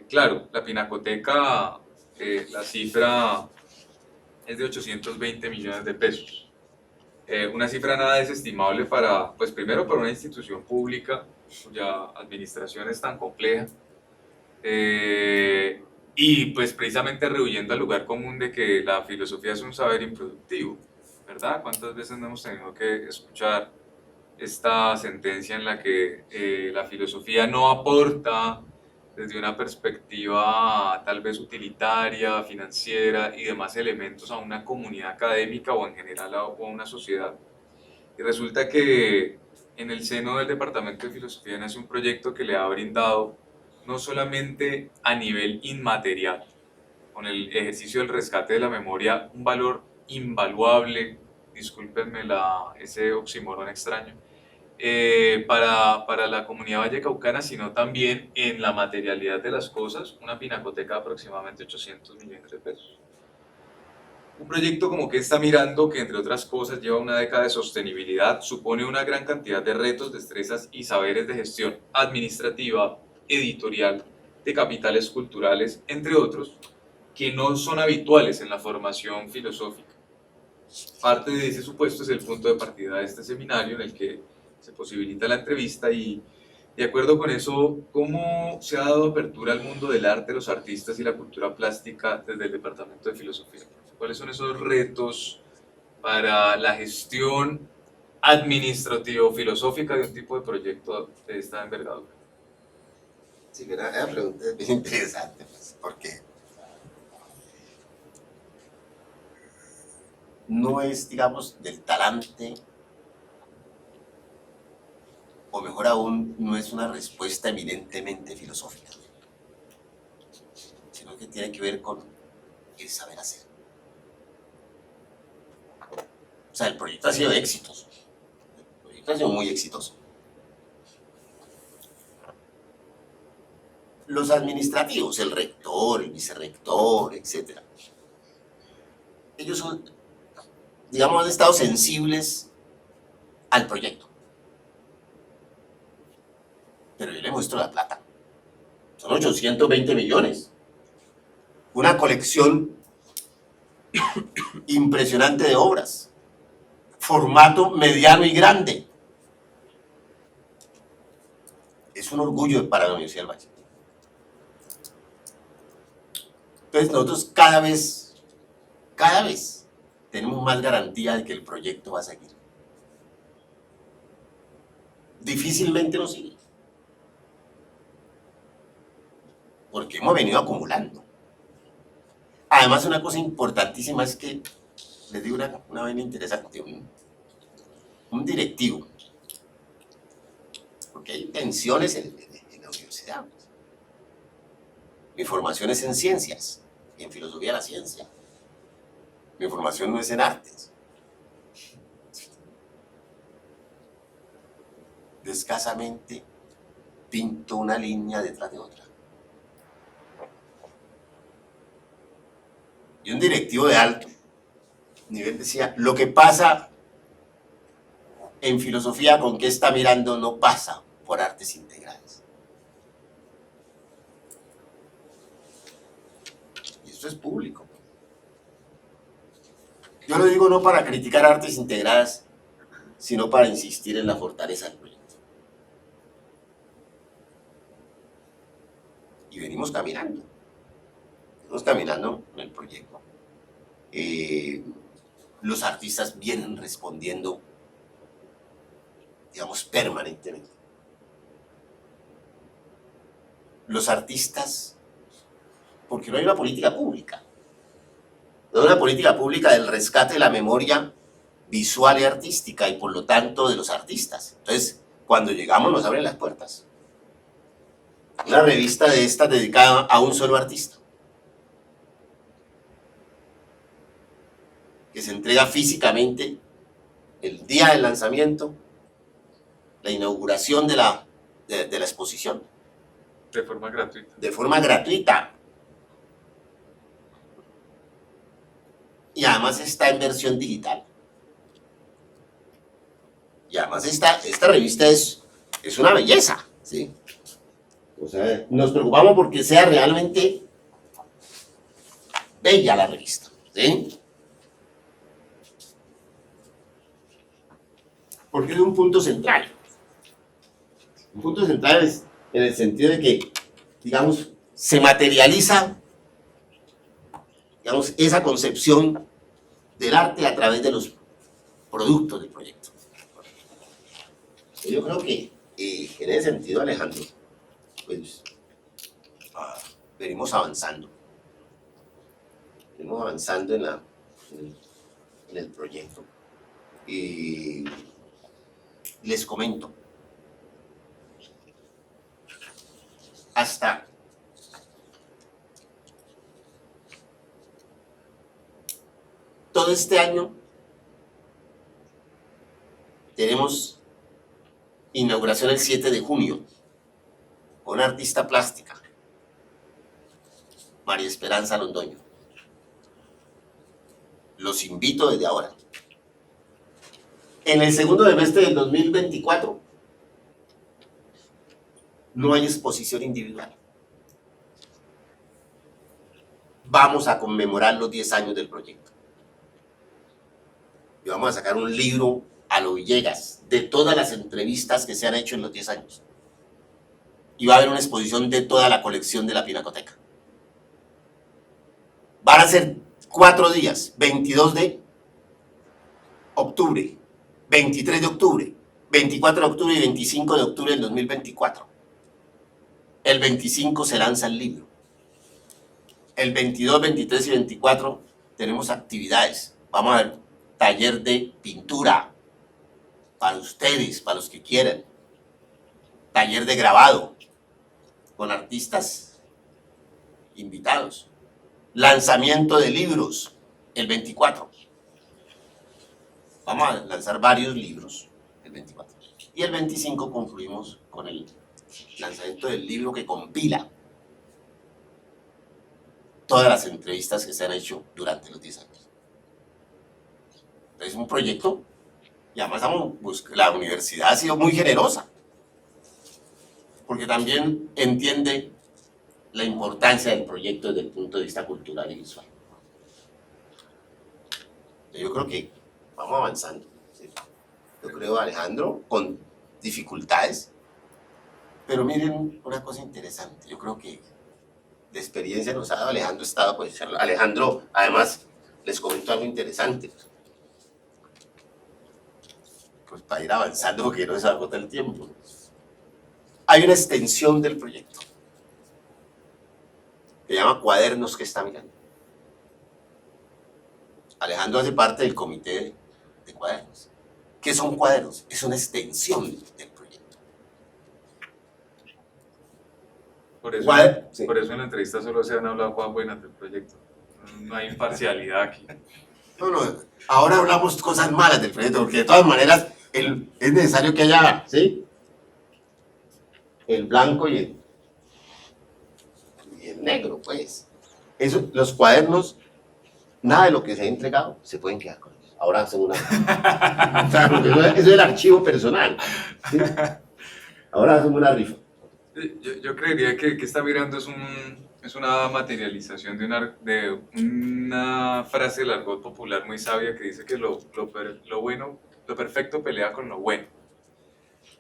claro, la Pinacoteca, la cifra es de 820 millones de pesos. Una cifra nada desestimable para, pues primero para una institución pública cuya administración es tan compleja, y pues precisamente rehuyendo al lugar común de que la filosofía es un saber improductivo, ¿verdad? ¿Cuántas veces no hemos tenido que escuchar esta sentencia en la que la filosofía no aporta desde una perspectiva tal vez utilitaria, financiera y demás elementos a una comunidad académica o en general a una sociedad? Y resulta que en el seno del Departamento de Filosofía nace un proyecto que le ha brindado no solamente a nivel inmaterial, con el ejercicio del rescate de la memoria, un valor invaluable, discúlpenme ese oxímoron extraño, para la comunidad vallecaucana, sino también en la materialidad de las cosas, una pinacoteca de aproximadamente 800 millones de pesos. Un proyecto como que está mirando, que entre otras cosas lleva una década de sostenibilidad, supone una gran cantidad de retos, destrezas y saberes de gestión administrativa, editorial, de capitales culturales, entre otros, que no son habituales en la formación filosófica. Parte de ese supuesto es el punto de partida de este seminario en el que se posibilita la entrevista y de acuerdo con eso, ¿cómo se ha dado apertura al mundo del arte, los artistas y la cultura plástica desde el Departamento de Filosofía? ¿Cuáles son esos retos para la gestión administrativo-filosófica de un tipo de proyecto de esta envergadura? Sí, mira, la pregunta es bien interesante, pues, porque no es, digamos, del talante, o mejor aún, no es una respuesta eminentemente filosófica, sino que tiene que ver con el saber hacer. O sea, el proyecto ha sido exitoso. El proyecto ha sido muy exitoso. Los administrativos, el rector, el vicerrector, etc. Ellos son, digamos, han estado sensibles al proyecto. Pero yo le muestro la plata. Son 820 millones. Una colección impresionante de obras. Formato mediano y grande. Es un orgullo para la Universidad del Valle. Entonces nosotros cada vez tenemos más garantía de que el proyecto va a seguir. Difícilmente no sigue. Porque hemos venido acumulando. Además, una cosa importantísima es que, les digo una vaina interesante, un directivo, porque hay tensiones en la universidad. Mi formación es en ciencias, y en filosofía de la ciencia. Mi formación no es en artes. Yo escasamente pinto una línea detrás de otra. Y un directivo de alto nivel decía, lo que pasa en filosofía con qué está mirando no pasa por artes integrales. Y esto es público. Yo lo digo no para criticar artes integradas, sino para insistir en la fortaleza del proyecto. Y venimos caminando en el proyecto. Los artistas vienen respondiendo, digamos, permanentemente. Los artistas, porque no hay una política pública. No hay una política pública del rescate de la memoria visual y artística y por lo tanto de los artistas. Entonces, cuando llegamos nos abren las puertas. Una revista de estas dedicada a un solo artista, que se entrega físicamente el día del lanzamiento, la inauguración de la exposición. De forma gratuita. De forma gratuita. Y además está en versión digital. Y además esta revista es una belleza, ¿sí? O sea, nos preocupamos porque sea realmente bella la revista, ¿sí? Porque es un punto central. Un punto central es en el sentido de que, digamos, se materializa, digamos, esa concepción del arte a través de los productos del proyecto. Yo creo que en ese sentido, Alejandro, pues venimos avanzando. Venimos avanzando en el proyecto. Y les comento, hasta todo este año tenemos inauguración el 7 de junio con una artista plástica, María Esperanza Londoño. Los invito desde ahora. En el segundo semestre del 2024 no hay exposición individual. Vamos a conmemorar los 10 años del proyecto. Y vamos a sacar un libro a lo Villegas de todas las entrevistas que se han hecho en los 10 años. Y va a haber una exposición de toda la colección de la Pinacoteca. Van a ser 4 días, 22 de octubre, 23 de octubre, 24 de octubre y 25 de octubre del 2024. El 25 se lanza el libro. El 22, 23 y 24 tenemos actividades. Vamos a ver taller de pintura para ustedes, para los que quieran. Taller de grabado con artistas invitados. Lanzamiento de libros el 24. Vamos a lanzar varios libros el 24. Y el 25 concluimos con el lanzamiento del libro que compila todas las entrevistas que se han hecho durante los 10 años. Es un proyecto, y además la universidad ha sido muy generosa, porque también entiende la importancia del proyecto desde el punto de vista cultural y visual. Yo creo que vamos avanzando. ¿Sí? Yo creo, Alejandro, con dificultades, pero miren una cosa interesante. Yo creo que de experiencia nos ha dado Alejandro. Alejandro, además, les comento algo interesante. Pues para ir avanzando, porque no se agota el tiempo. Hay una extensión del proyecto. Se llama Cuadernos que está mirando. Alejandro hace parte del comité de cuadernos. ¿Qué son cuadernos? Es una extensión del proyecto. Por eso, Sí. por eso en la entrevista solo se han hablado cosas buenas del proyecto. No hay imparcialidad aquí. No, ahora hablamos cosas malas del proyecto, porque de todas maneras es necesario que haya, ¿sí?, el blanco y el negro, pues. Eso, los cuadernos, nada de lo que se ha entregado se pueden quedar con ellos. Ahora hacen una... O sea, porque eso es el archivo personal, ¿sí? Ahora hacen una rifa. Yo creería que está mirando es una materialización de una frase del argot popular muy sabia que dice que lo perfecto pelea con lo bueno.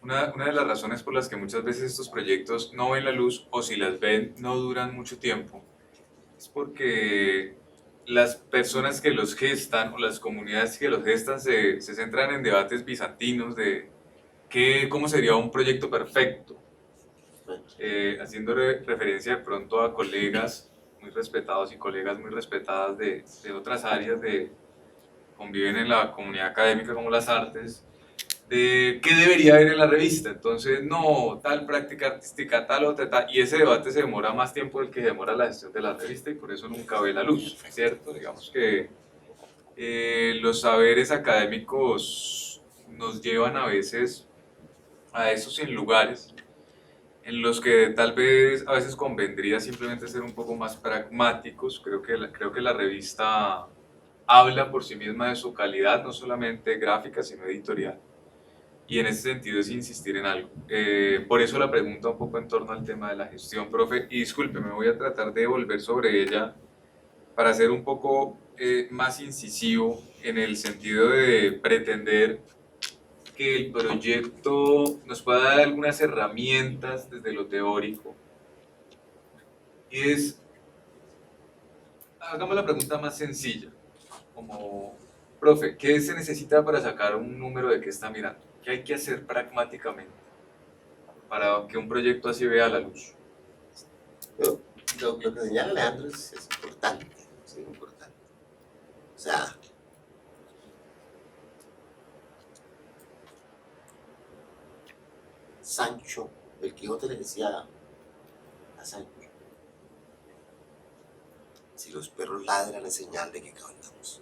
Una de las razones por las que muchas veces estos proyectos no ven la luz, o si las ven no duran mucho tiempo, es porque las personas que los gestan o las comunidades que los gestan se centran en debates bizantinos de cómo sería un proyecto perfecto, haciendo referencia de pronto a colegas muy respetados y colegas muy respetadas de otras áreas conviven en la comunidad académica como las artes, de qué debería haber en la revista. Entonces, no, tal práctica artística, tal otra, tal, y ese debate se demora más tiempo del que demora la gestión de la revista y por eso nunca ve la luz, ¿cierto? Digamos que los saberes académicos nos llevan a veces a esos sin lugares en los que tal vez a veces convendría simplemente ser un poco más pragmáticos. Creo que la revista habla por sí misma de su calidad, no solamente gráfica, sino editorial. Y en ese sentido es insistir en algo. Por eso la pregunta un poco en torno al tema de la gestión, profe. Y disculpe, me voy a tratar de volver sobre ella para ser un poco más incisivo en el sentido de pretender que el proyecto nos pueda dar algunas herramientas desde lo teórico. Y hagamos la pregunta más sencilla, como, profe, ¿qué se necesita para sacar un número de qué está mirando? ¿Qué hay que hacer pragmáticamente para que un proyecto así vea la luz? Lo que señala Alejandro es importante, es importante. O sea, Sancho, el Quijote le decía a Sancho, si los perros ladran es señal de que cabalgamos.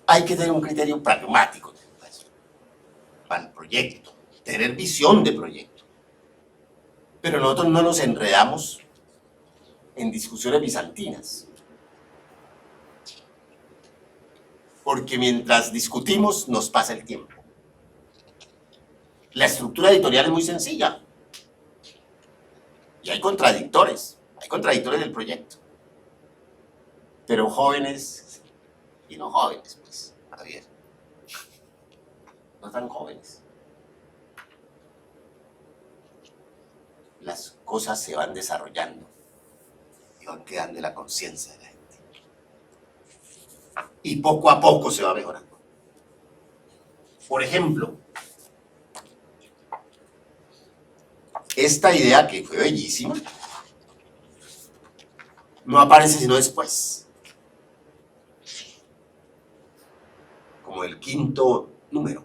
Hay que tener un criterio pragmático para el proyecto, tener visión de proyecto. Pero nosotros no nos enredamos en discusiones bizantinas. Porque mientras discutimos nos pasa el tiempo. La estructura editorial es muy sencilla. Y hay contradictores del proyecto. Pero jóvenes y no jóvenes, pues, Javier. No tan jóvenes. Las cosas se van desarrollando y van quedando en la conciencia de la gente. Y poco a poco se va mejorando. Por ejemplo, esta idea que fue bellísima no aparece sino después, como el quinto número.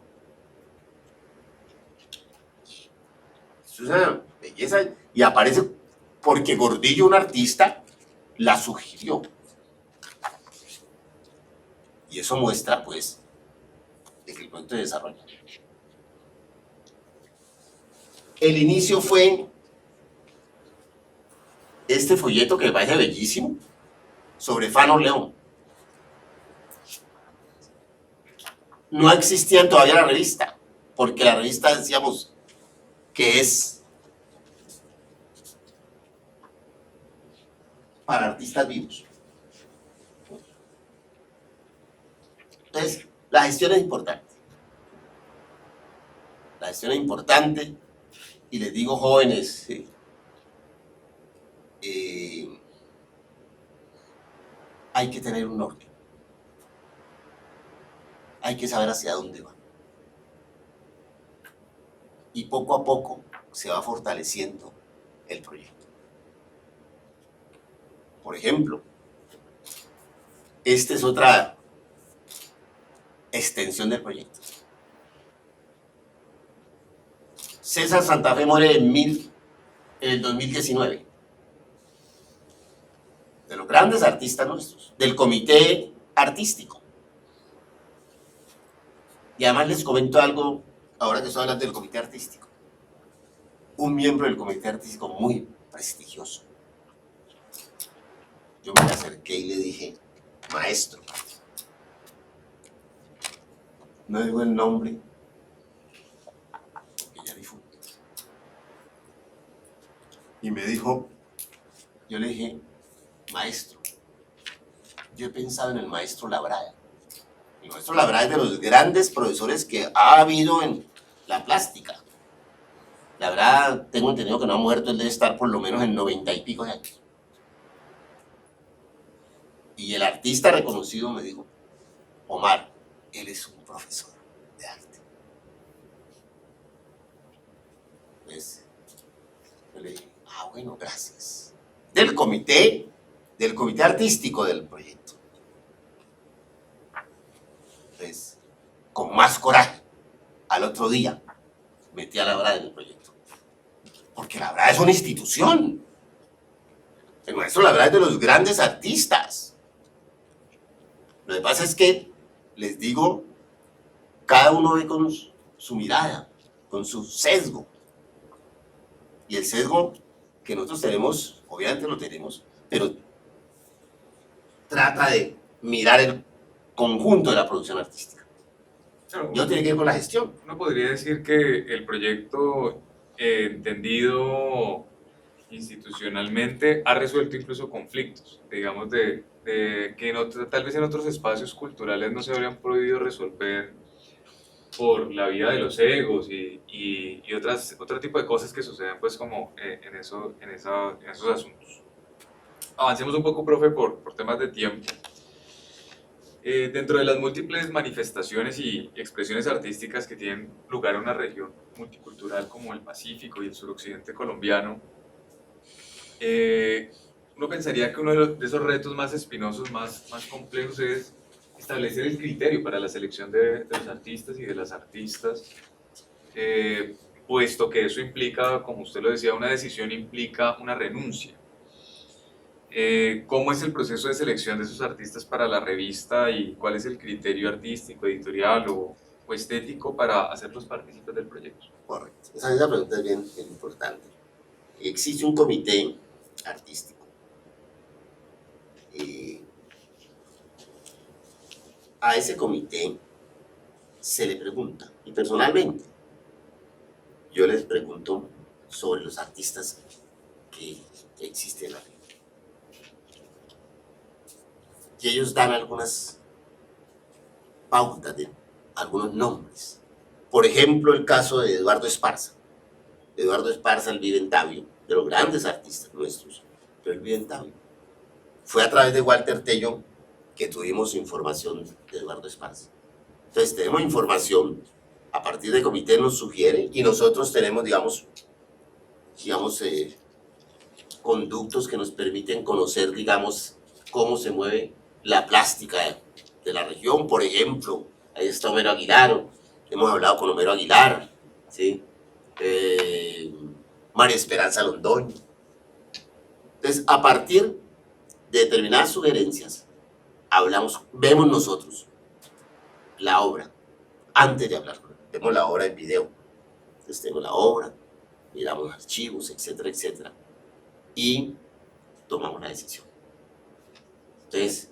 Es una belleza y aparece porque Gordillo, un artista, la sugirió. Y eso muestra, pues, de que el proyecto de desarrollo. El inicio fue este folleto que me parece bellísimo, sobre Fano León. No existía todavía la revista, porque la revista decíamos que es para artistas vivos. Entonces, la gestión es importante. La gestión es importante, y les digo, jóvenes, hay que tener un norte. Hay que saber hacia dónde va. Y poco a poco se va fortaleciendo el proyecto. Por ejemplo, esta es otra extensión del proyecto. César Santa Fe muere en el 2019. De los grandes artistas nuestros, del comité artístico. Y además les comento algo, ahora que estoy hablando del comité artístico. Un miembro del comité artístico muy prestigioso. Yo me le acerqué y le dije, maestro, no digo el nombre, porque ya difunto. Y me dijo, yo le dije, maestro, yo he pensado en el maestro Labrada. El maestro Labrada es de los grandes profesores que ha habido en la plástica. Labrada, tengo entendido que no ha muerto, él debe estar por lo menos en 90 y pico de años. Y el artista reconocido me dijo, Omar, él es un profesor de arte. Entonces, yo le dije, bueno, gracias. Del comité artístico del proyecto. Entonces, con más coraje, al otro día, metí a Labrada en el proyecto. Porque Labrada es una institución. El maestro Labrada es de los grandes artistas. Lo que pasa es que, les digo, cada uno ve con su mirada, con su sesgo. Y el sesgo que nosotros tenemos, obviamente lo tenemos, pero trata de mirar el conjunto de la producción artística. Claro, Yo tiene que ver con la gestión. uno podría decir que el proyecto, entendido institucionalmente, ha resuelto incluso conflictos, digamos, de que tal vez en otros espacios culturales no se habrían podido resolver por la vía de los egos y otro tipo de cosas que suceden pues como en esos asuntos. Avancemos un poco, profe, por temas de tiempo. Dentro de las múltiples manifestaciones y expresiones artísticas que tienen lugar en una región multicultural como el Pacífico y el suroccidente colombiano, uno pensaría que uno de esos retos más espinosos, más complejos, es establecer el criterio para la selección de los artistas y de las artistas, puesto que eso implica, como usted lo decía, una decisión implica una renuncia. ¿Cómo es el proceso de selección de esos artistas para la revista y cuál es el criterio artístico, editorial o estético para hacerlos partícipes del proyecto? Correcto. Esa pregunta es bien importante. Existe un comité artístico. A ese comité se le pregunta, y personalmente yo les pregunto sobre los artistas que existen en la región. Y ellos dan algunas pautas de algunos nombres. Por ejemplo, el caso de Eduardo Esparza. Eduardo Esparza, él vive en Tabio, de los grandes artistas nuestros, pero él vive en Tabio. Fue a través de Walter Tello que tuvimos información de Eduardo Esparza. Entonces tenemos información, a partir del comité nos sugiere, y nosotros tenemos, digamos, conductos que nos permiten conocer, digamos, cómo se mueve la plástica de la región. Por ejemplo, ahí está Homero Aguilar, hemos hablado con Homero Aguilar, ¿sí? María Esperanza Londoño. Entonces, a partir de determinadas sugerencias, vemos nosotros la obra, antes de hablar, vemos la obra en video. Entonces tengo la obra, miramos archivos, etcétera, etcétera, y tomamos la decisión. Entonces,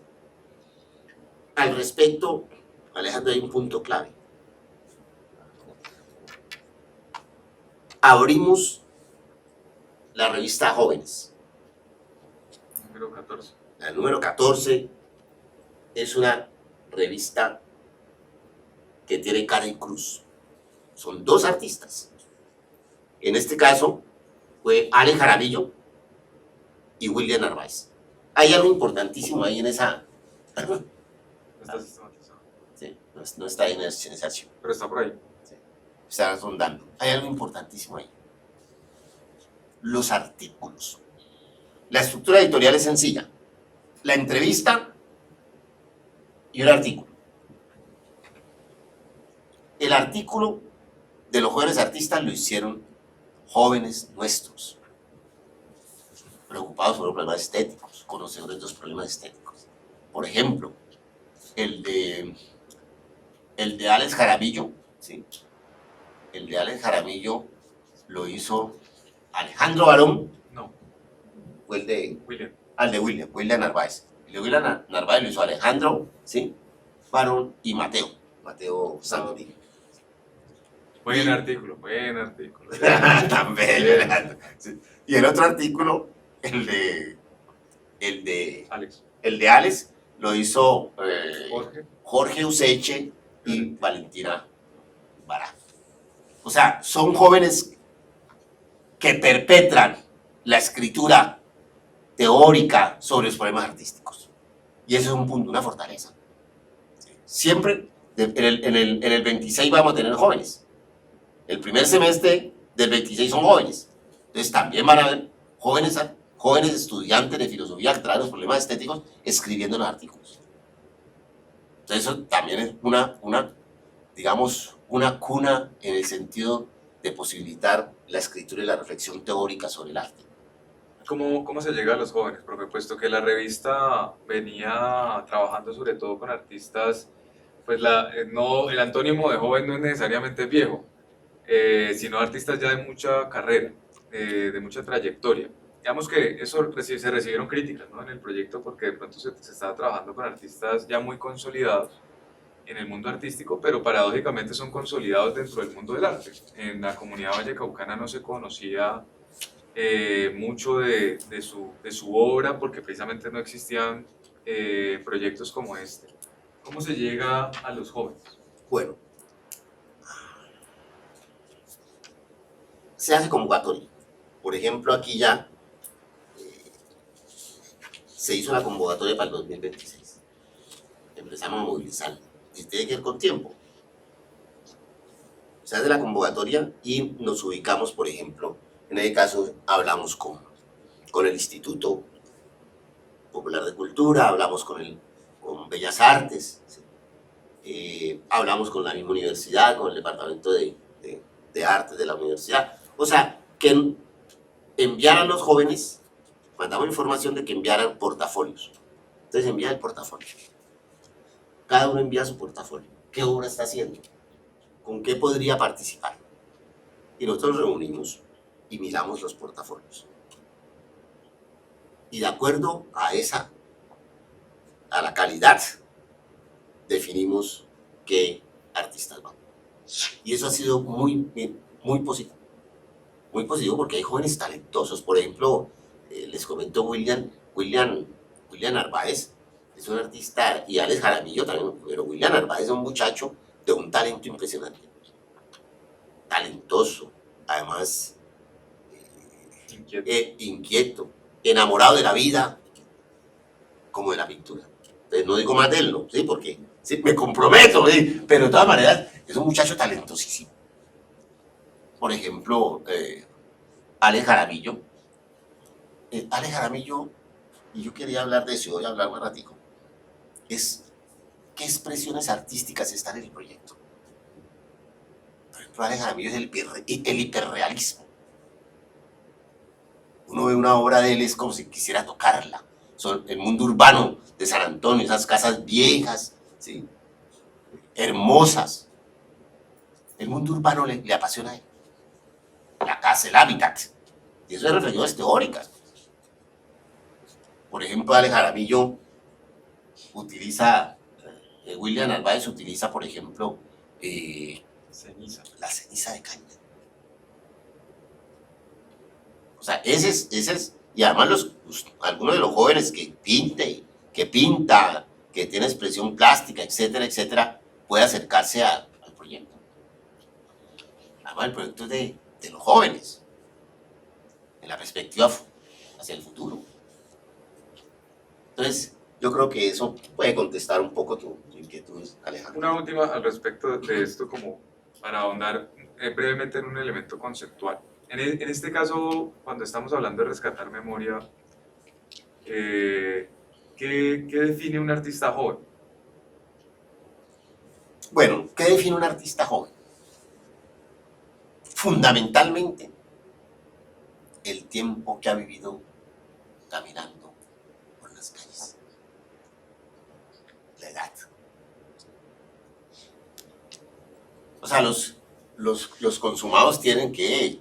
al respecto, Alejandro, hay un punto clave. Abrimos la revista Jóvenes. Número 14. La número 14 es una revista que tiene cara y cruz. Son dos artistas. En este caso fue Ale Jaramillo y William Narváez. Hay algo importantísimo ahí en esa... No está sistematizado. Sí, no está ahí en ese archivo. Pero está por ahí. Sí, está rondando. Hay algo importantísimo ahí. Los artículos. La estructura editorial es sencilla. La entrevista y un artículo. El artículo de los jóvenes artistas lo hicieron jóvenes nuestros, preocupados por los problemas estéticos, conocedores de los problemas estéticos. Por ejemplo, el de Alex Jaramillo, ¿sí? El de Alex Jaramillo lo hizo Alejandro Barón, No, o el de William. al de William Narváez. El de William Narváez lo hizo Alejandro, ¿sí? Barón y Mateo Sanguini. Buen artículo, buen artículo. Tan bello, Alejandro. Sí. Y el otro artículo, el de Alex. Alex, lo hizo Jorge. Useche y Valentina Bará. O sea, son jóvenes que perpetran la escritura teórica sobre los problemas artísticos. Y eso es un punto, una fortaleza. Siempre en el 26 vamos a tener jóvenes. El primer semestre del 26 son jóvenes. Entonces también van a haber jóvenes estudiantes de filosofía que traen los problemas estéticos escribiendo los artículos. Entonces eso también es digamos, una cuna en el sentido de posibilitar la escritura y la reflexión teórica sobre el arte. ¿Cómo se llega a los jóvenes? Porque puesto que la revista venía trabajando sobre todo con artistas, pues el antónimo de joven no es necesariamente viejo, sino artistas ya de mucha carrera, de mucha trayectoria. Digamos que eso se recibieron críticas, ¿no?, en el proyecto, porque de pronto se estaba trabajando con artistas ya muy consolidados en el mundo artístico, pero paradójicamente son consolidados dentro del mundo del arte. En la comunidad vallecaucana no se conocía mucho de su obra porque precisamente no existían proyectos como este. ¿Cómo se llega a los jóvenes? Bueno, se hace convocatoria. Por ejemplo, aquí ya se hizo la convocatoria para el 2026. Empezamos a movilizar. Y tiene que ir con tiempo. Se hace la convocatoria y nos ubicamos, por ejemplo, en este caso hablamos con el Instituto Popular de Cultura, hablamos con con Bellas Artes, ¿sí? Hablamos con la misma universidad, con el departamento de artes de la universidad. O sea, que enviaran los jóvenes, mandamos información de que enviaran portafolios. Entonces envía el portafolio. Cada uno envía su portafolio. ¿Qué obra está haciendo? ¿Con qué podría participar? Y nosotros nos reunimos y miramos los portafolios. Y de acuerdo a la calidad, definimos qué artistas van. Y eso ha sido muy positivo. Muy positivo porque hay jóvenes talentosos. Por ejemplo, les comento William Narváez, es un artista, y Alex Jaramillo también, pero William Narváez es un muchacho de un talento impresionante. Talentoso, además inquieto, enamorado de la vida, como de la pintura. Entonces, no digo más de él, ¿no? ¿Sí? Porque sí, me comprometo, ¿sí? Pero de todas maneras es un muchacho talentosísimo. Por ejemplo, Alex Jaramillo. Alex Jaramillo, y yo quería hablar de eso, voy a hablar un ratico, es qué expresiones artísticas están en el proyecto. Por ejemplo, Alex Jaramillo es el hiperrealismo. Uno ve una obra de él, es como si quisiera tocarla. Son el mundo urbano de San Antonio, esas casas viejas, ¿sí? Hermosas. El mundo urbano le apasiona a él. La casa, el hábitat. Y eso es reflexiones teóricas. Por ejemplo, Alex Jaramillo utiliza, William Narváez utiliza, por ejemplo, la ceniza de caña. O sea, ese es, y además algunos de los jóvenes que pinta, que tiene expresión plástica, etcétera, etcétera, puede acercarse al proyecto. Además, el proyecto es de los jóvenes, en la perspectiva hacia el futuro. Entonces, yo creo que eso puede contestar un poco tu inquietud, Alejandro. Una última al respecto de esto, como para ahondar brevemente en un elemento conceptual. En este caso, cuando estamos hablando de rescatar memoria, ¿qué define un artista joven? Bueno, ¿qué define un artista joven? Fundamentalmente, el tiempo que ha vivido caminando por las calles. La edad. O sea, los consumados tienen que,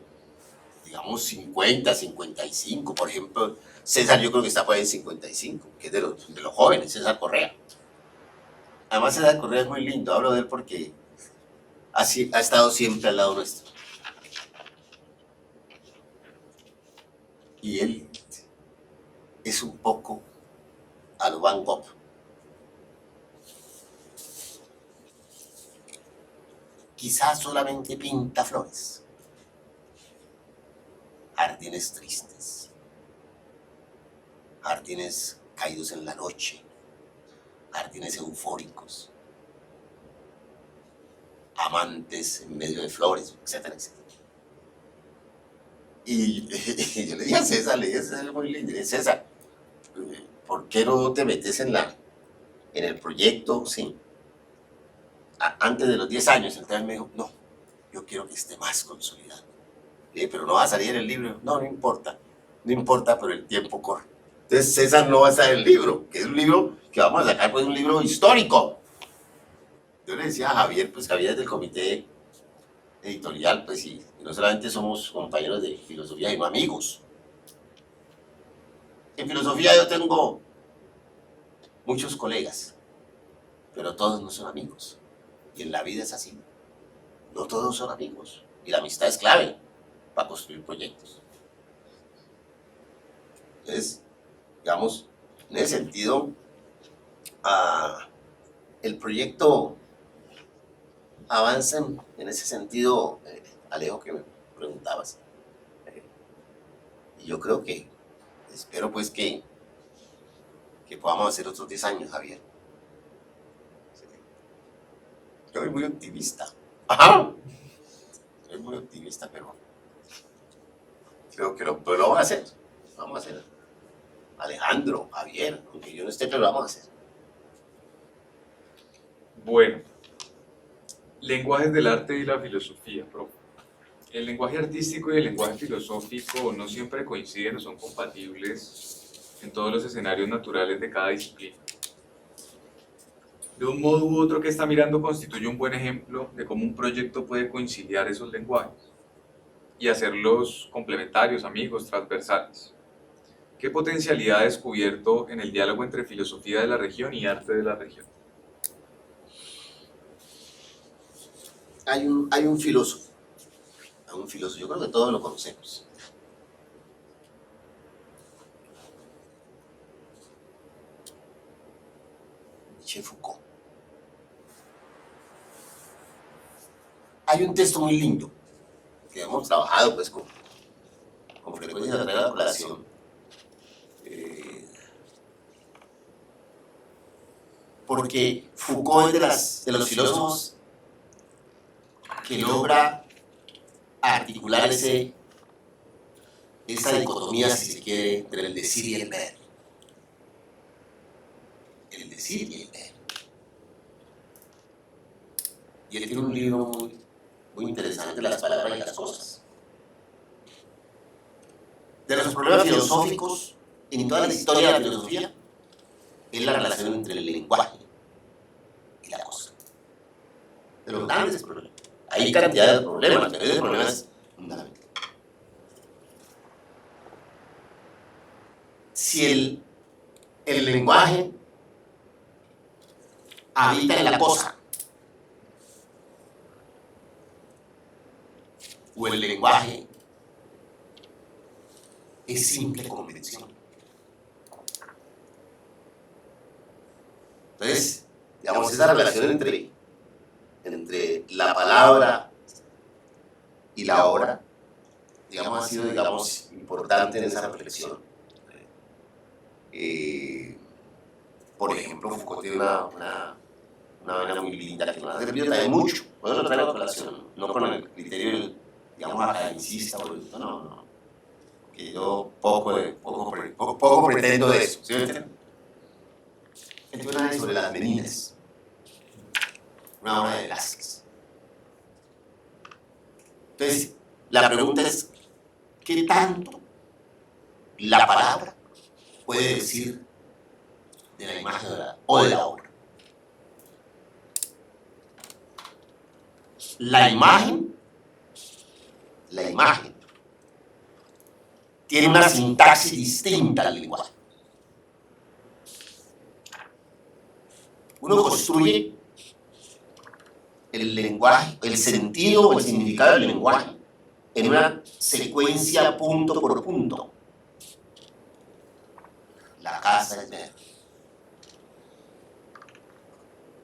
digamos, 50, 55. Por ejemplo, César yo creo que está por ahí en 55, que es de los jóvenes, César Correa. Además, César Correa es muy lindo, hablo de él porque ha estado siempre al lado nuestro. Y él es un poco a lo Van Gogh. Quizás solamente pinta flores, jardines tristes, jardines caídos en la noche, jardines eufóricos, amantes en medio de flores, etcétera, etcétera. Y yo le dije a César, es muy lindo, le dije, César, ¿por qué no te metes en el proyecto? Sí. Antes de los 10 años, entonces me dijo, no, yo quiero que esté más consolidado. Le dije, pero no va a salir el libro. No importa, pero el tiempo corre. Entonces César no va a estar en el libro, que es un libro que vamos a sacar, pues un libro histórico. Yo le decía a Javier, pues Javier es del comité editorial, pues y no solamente somos compañeros de filosofía, sino amigos. En filosofía yo tengo muchos colegas, pero todos no son amigos. Y en la vida es así. No todos son amigos. Y la amistad es clave para construir proyectos. Entonces, digamos, en ese sentido, el proyecto avanza en ese sentido, Alejo, que me preguntabas. Y yo creo que, espero pues que podamos hacer otros 10 años, Javier. Yo soy muy optimista. Ajá. Soy muy optimista, pero creo que lo vamos a hacer. Vamos a hacer. Alejandro, Javier, aunque yo no esté, pero lo vamos a hacer. Bueno, lenguajes del arte y la filosofía, profe. El lenguaje artístico y el lenguaje filosófico no siempre coinciden o son compatibles en todos los escenarios naturales de cada disciplina. De un modo u otro que está mirando constituye un buen ejemplo de cómo un proyecto puede conciliar esos lenguajes y hacerlos complementarios, amigos, transversales. ¿Qué potencialidad ha descubierto en el diálogo entre filosofía de la región y arte de la región? Hay un filósofo, yo creo que todos lo conocemos. Michel Foucault. Hay un texto muy lindo que hemos trabajado pues con frecuencia a través de la colación. Porque Foucault es de los filósofos que logra articular esa dicotomía, si se quiere, entre el decir y el ver. El decir y el ver. Y él tiene un libro muy interesante, Las palabras y las cosas. De los problemas filosóficos en toda la historia de la filosofía es la relación entre el lenguaje y la cosa. De los grandes problemas. Hay cantidad de problemas, pero ese problema es fundamental. Si el lenguaje habita en la cosa, o el lenguaje es simple convención. Entonces, digamos, esa relación entre la palabra y la obra, digamos, ha sido, digamos, importante en esa reflexión. Por ejemplo, Foucault tiene una vaina muy linda que nos ha servido también mucho. Bueno, lo traigo a colación, no con el criterio, digamos, academicista, no. Que yo poco pretendo de eso, ¿sí me entienden? Entonces, una vez sobre las meninas, una obra de Velázquez. Entonces, la pregunta es, ¿qué tanto la palabra puede decir de la imagen o de la obra? La imagen tiene una sintaxis distinta al lenguaje. Uno construye el lenguaje, el sentido o el significado del lenguaje en una secuencia punto por punto. La casa es verde.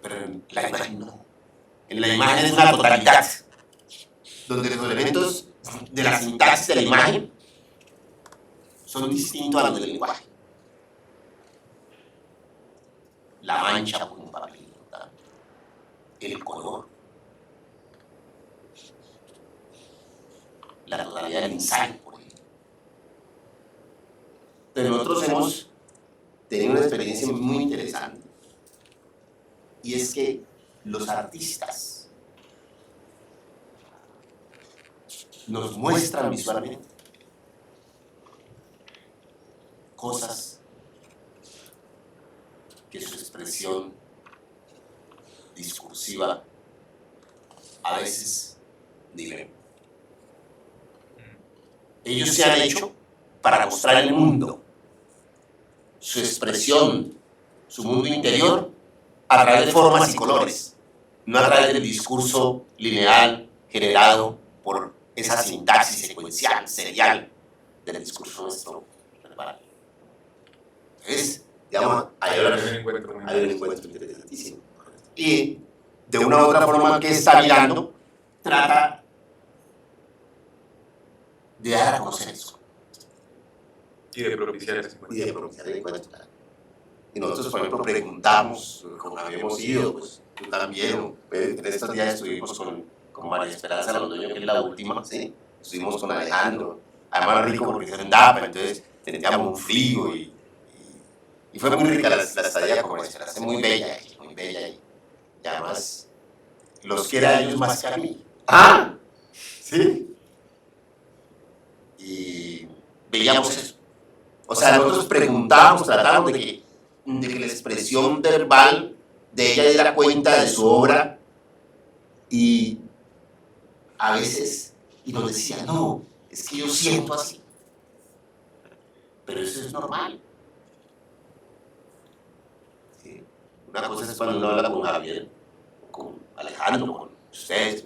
Pero en la imagen no. En la imagen es una totalidad, donde los elementos de la sintaxis de la imagen son distintos a los del lenguaje. La mancha por un papel, el color, la totalidad del ensayo, por ejemplo. Pero nosotros hemos tenido una experiencia muy interesante, y es que los artistas nos muestran visualmente cosas que su expresión discursiva a veces dilema. Ellos se han hecho para mostrar el mundo, su expresión, su mundo interior, a través de formas y colores, no a través del discurso lineal generado por esa sintaxis secuencial, serial del discurso nuestro. Entonces, digamos, hay un encuentro interesantísimo. Y de una u otra forma que está mirando, trata de dar a conocer eso. Y de propiciar ese encuentro. Y de propiciar el encuentro. Y nosotros, por ejemplo, preguntamos, como habíamos ido, pues tú también, en estos días estuvimos con María Esperanza Londoño, que es la última, ¿sí? Estuvimos con Alejandro, además rico porque es en Dapa, entonces teníamos un frío y fue muy rica la estadía con María Esperanza, muy bella ahí. y además los quiere a ellos más que a mí. ¡Ah! ¿Sí? Y veíamos eso. O sea, nosotros preguntábamos, tratábamos de que la expresión verbal de ella diera cuenta de su obra, y a veces, y nos decía, no, es que yo siento así. Pero eso es normal. ¿Sí? Una cosa es cuando uno habla con Javier, con Alejandro, con ustedes,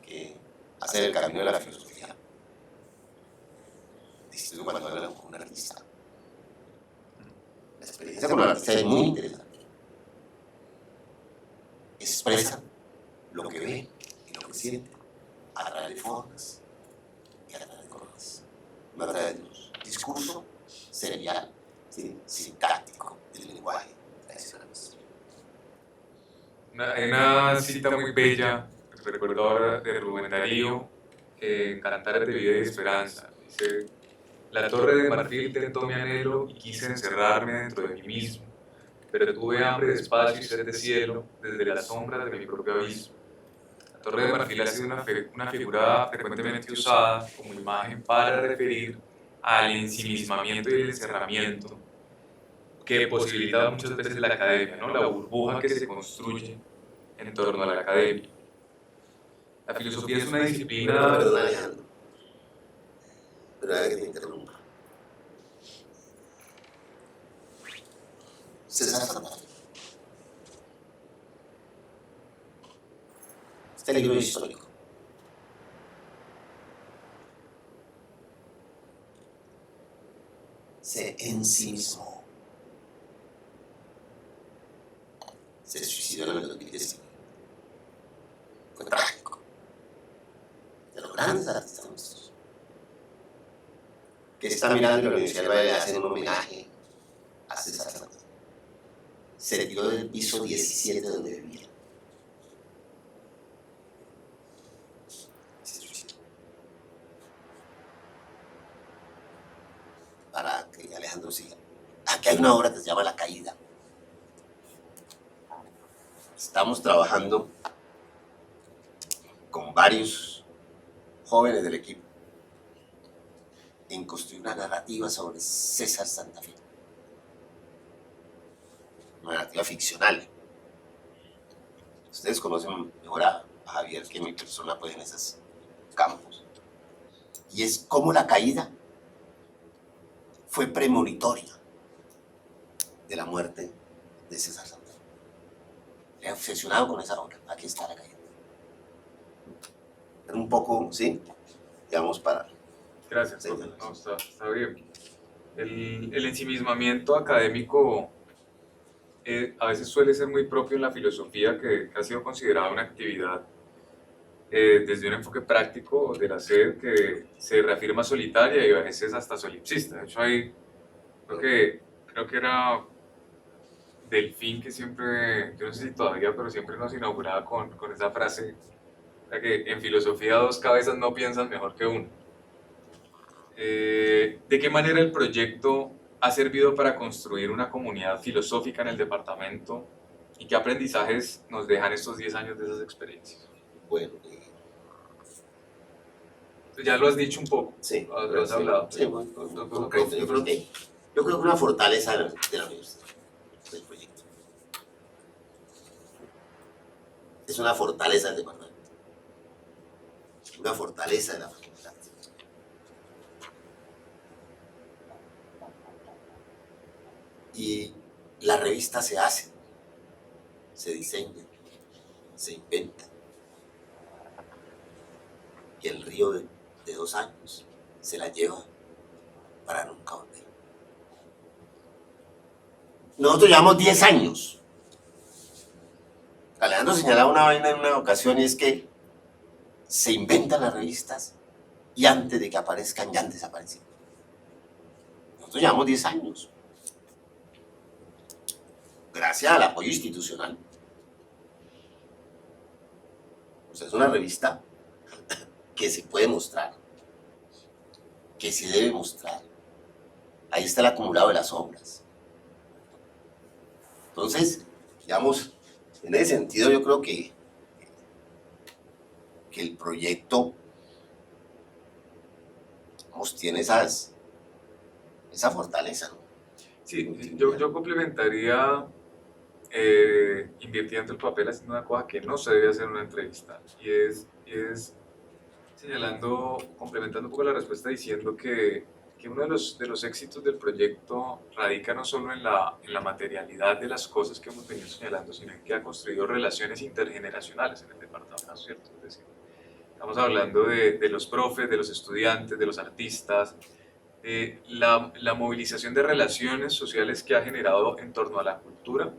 que hacen el camino de la filosofía. Distinto cuando hablan con un artista. La experiencia con el artista es muy interesante. Expresa lo que ve y lo que siente a través de formas y a través de colores. No a través de un discurso serial, ¿sí? Sintáctico del lenguaje tradicional. Hay una cita muy bella, recuerdo ahora, de Rubén Darío, en Cantares de Vida y Esperanza. Dice: la torre de marfil tentó mi anhelo y quise encerrarme dentro de mí mismo, pero tuve hambre de espacio y sed de cielo desde las sombras de mi propio abismo. La torre de marfil ha sido una figura frecuentemente usada como imagen para referir al ensimismamiento y el encerramiento que posibilita muchas veces la academia, ¿no? La burbuja que se construye en torno a la academia. La filosofía es una disciplina... Perdón, Alejandro. Pero que te interrumpa. César Santana. Este libro es histórico. Se ensimismó. Se suicidó en el 2019. Fue trágico. De los grandes artistas nuestros. Que está mirando en la Universidad de Valle, hacen un homenaje a César Santana. Se retiró del piso 17 donde vivía. Se suicidó. Para que Alejandro siga. Aquí hay una obra que se llama La Caída. Estamos trabajando con varios jóvenes del equipo en construir una narrativa sobre César Santa Fe. Una narrativa ficcional. Ustedes conocen mejor a Javier que mi persona, pues, en esos campos. Y es como la caída fue premonitoria de la muerte de César Santa Fe. He obsesionado con esa obra. Aquí está La Caída. Pero un poco, ¿sí? Digamos, para... Gracias, Sí, no, está bien. El ensimismamiento académico a veces suele ser muy propio en la filosofía, que ha sido considerada una actividad desde un enfoque práctico del hacer, que se reafirma solitaria y a veces hasta solipsista. De hecho, creo que era Delfín que siempre, yo no sé si todavía, pero siempre nos inauguraba con esa frase, que en filosofía dos cabezas no piensan mejor que uno. ¿De qué manera el proyecto ha servido para construir una comunidad filosófica en el departamento y qué aprendizajes nos dejan estos 10 años de esas experiencias? Bueno, Ya lo has dicho un poco, sí, lo has hablado. Sí, bueno, concreto. Yo creo que una fortaleza de la universidad, del proyecto. Es una fortaleza del departamento. Una fortaleza de la facultad. Y las revistas se hacen, se diseñan, se inventan. Y el río de 2 años se la lleva para nunca volver. Nosotros llevamos 10 años. Alejandro señalaba una vaina en una ocasión, y es que se inventan las revistas y antes de que aparezcan ya han desaparecido. Nosotros llevamos 10 años. Gracias al apoyo institucional. O sea, es una revista que se puede mostrar, que se debe mostrar. Ahí está el acumulado de las obras. Entonces, digamos, En ese sentido yo creo que el proyecto tiene esa fortaleza, ¿no? Sí, yo complementaría invirtiendo el papel haciendo una cosa que no se debe hacer en una entrevista y es señalando, complementando un poco la respuesta diciendo que uno de los éxitos del proyecto radica no solo en la materialidad de las cosas que hemos venido señalando, sino en que ha construido relaciones intergeneracionales en el departamento, ¿cierto? Es decir, estamos hablando de los profes, de los estudiantes, de los artistas, la movilización de relaciones sociales que ha generado en torno a la cultura,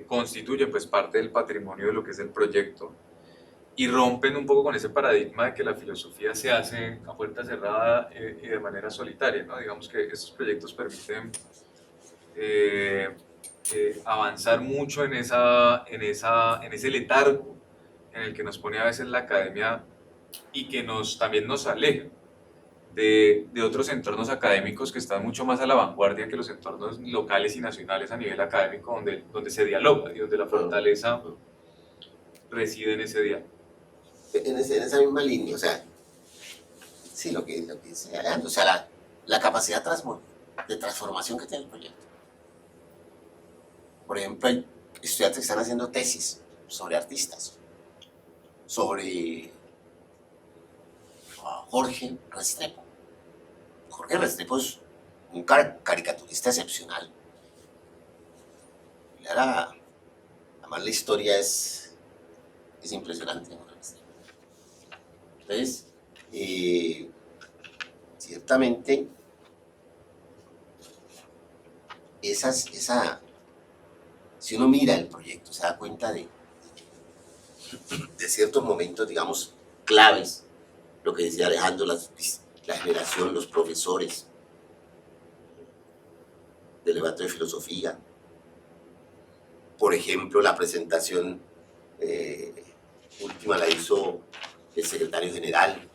constituye pues parte del patrimonio de lo que es el proyecto y rompen un poco con ese paradigma de que la filosofía se hace a puerta cerrada y de manera solitaria, ¿no? Digamos que estos proyectos permiten avanzar mucho en ese letargo en el que nos pone a veces la academia y que también nos aleja de otros entornos académicos que están mucho más a la vanguardia que los entornos locales y nacionales a nivel académico, donde se dialoga y donde la fortaleza reside en ese diálogo. En esa misma línea, o sea, sí, lo que dice Alejandro, o sea, la capacidad de transformación que tiene el proyecto. Por ejemplo, hay estudiantes que están haciendo tesis sobre artistas, sobre Jorge Restrepo. Jorge Restrepo es un caricaturista excepcional. Además la historia es impresionante, ¿no? Entonces, ciertamente, si uno mira el proyecto, se da cuenta de ciertos momentos, digamos, claves, lo que decía Alejandro, la generación, los profesores del debate de filosofía. Por ejemplo, la presentación última la hizo el secretario general.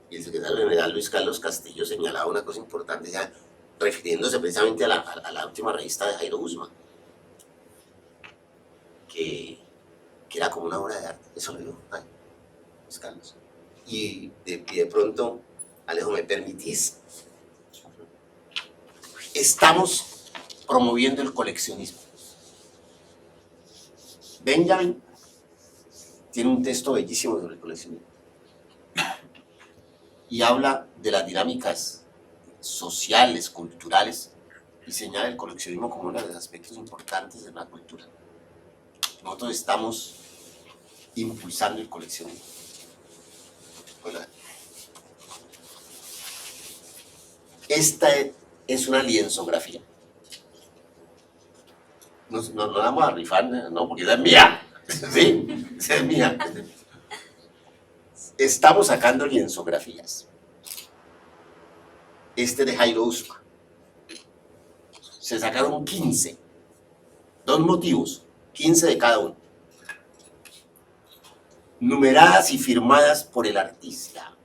Y el secretario general Luis Carlos Castillo señalaba una cosa importante, ya refiriéndose precisamente a la última revista de Jairo Guzmán, que era como una obra de arte. Eso lo dijo Luis Carlos. Y de pronto, Alejo, ¿me permitís? Estamos promoviendo el coleccionismo. Benjamin tiene un texto bellísimo sobre el coleccionismo y habla de las dinámicas sociales, culturales, y señala el coleccionismo como uno de los aspectos importantes de la cultura. Nosotros estamos impulsando el coleccionismo. Bueno, esta es una lienzografía. No la vamos a rifar, no, porque esa es mía. Sí, esa es mía. Estamos sacando lienzografías. Este de Jairo Usma. Se sacaron 15. 2 motivos, 15 de cada uno. Numeradas y firmadas por el artista.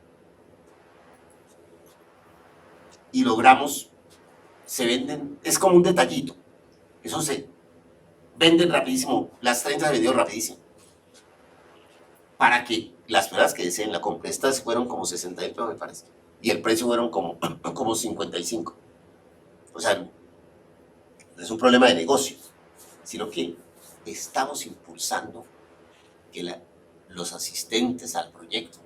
Y logramos, se venden, es como un detallito. Eso se venden rapidísimo, las 30 se vendieron rapidísimo. Para que las personas que deseen la compra, estas fueron como 60,000 pesos, me parece. Y el precio fueron como 55. O sea, no es un problema de negocio, sino que estamos impulsando que los asistentes al proyecto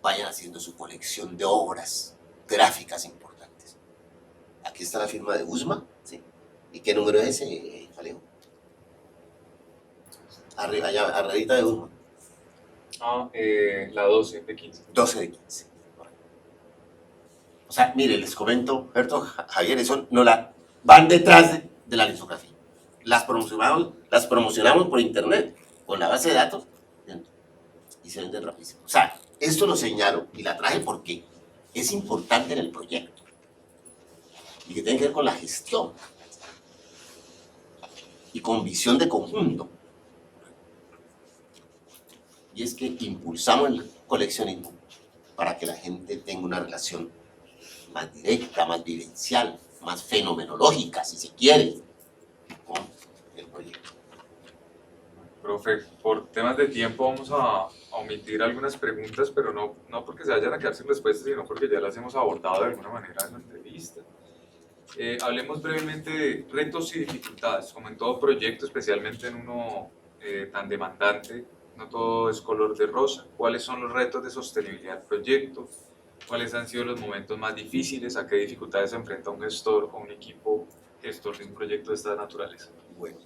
vayan haciendo su colección de obras gráficas importantes. Aquí está la firma de Guzmán, ¿sí? ¿Y qué número es ese, Alejo? Arribita de Guzmán. La 12 de 15. 12 de 15. O sea, mire, les comento, Berto, Javier, eso no van detrás de la lisografía. Las promocionamos por internet, con la base de datos, y se venden rapidísimo. O sea, esto lo señalo y la traje porque es importante en el proyecto y que tiene que ver con la gestión y con visión de conjunto. Y es que impulsamos el coleccionismo para que la gente tenga una relación más directa, más vivencial, más fenomenológica, si se quiere, Profe, por temas de tiempo vamos a omitir algunas preguntas, pero no porque se vayan a quedar sin respuestas, sino porque ya las hemos abordado de alguna manera en la entrevista. Hablemos brevemente de retos y dificultades, como en todo proyecto, especialmente en uno tan demandante, no todo es color de rosa. ¿Cuáles son los retos de sostenibilidad del proyecto? ¿Cuáles han sido los momentos más difíciles? ¿A qué dificultades se enfrenta un gestor o un equipo gestor de un proyecto de esta naturaleza? Bueno,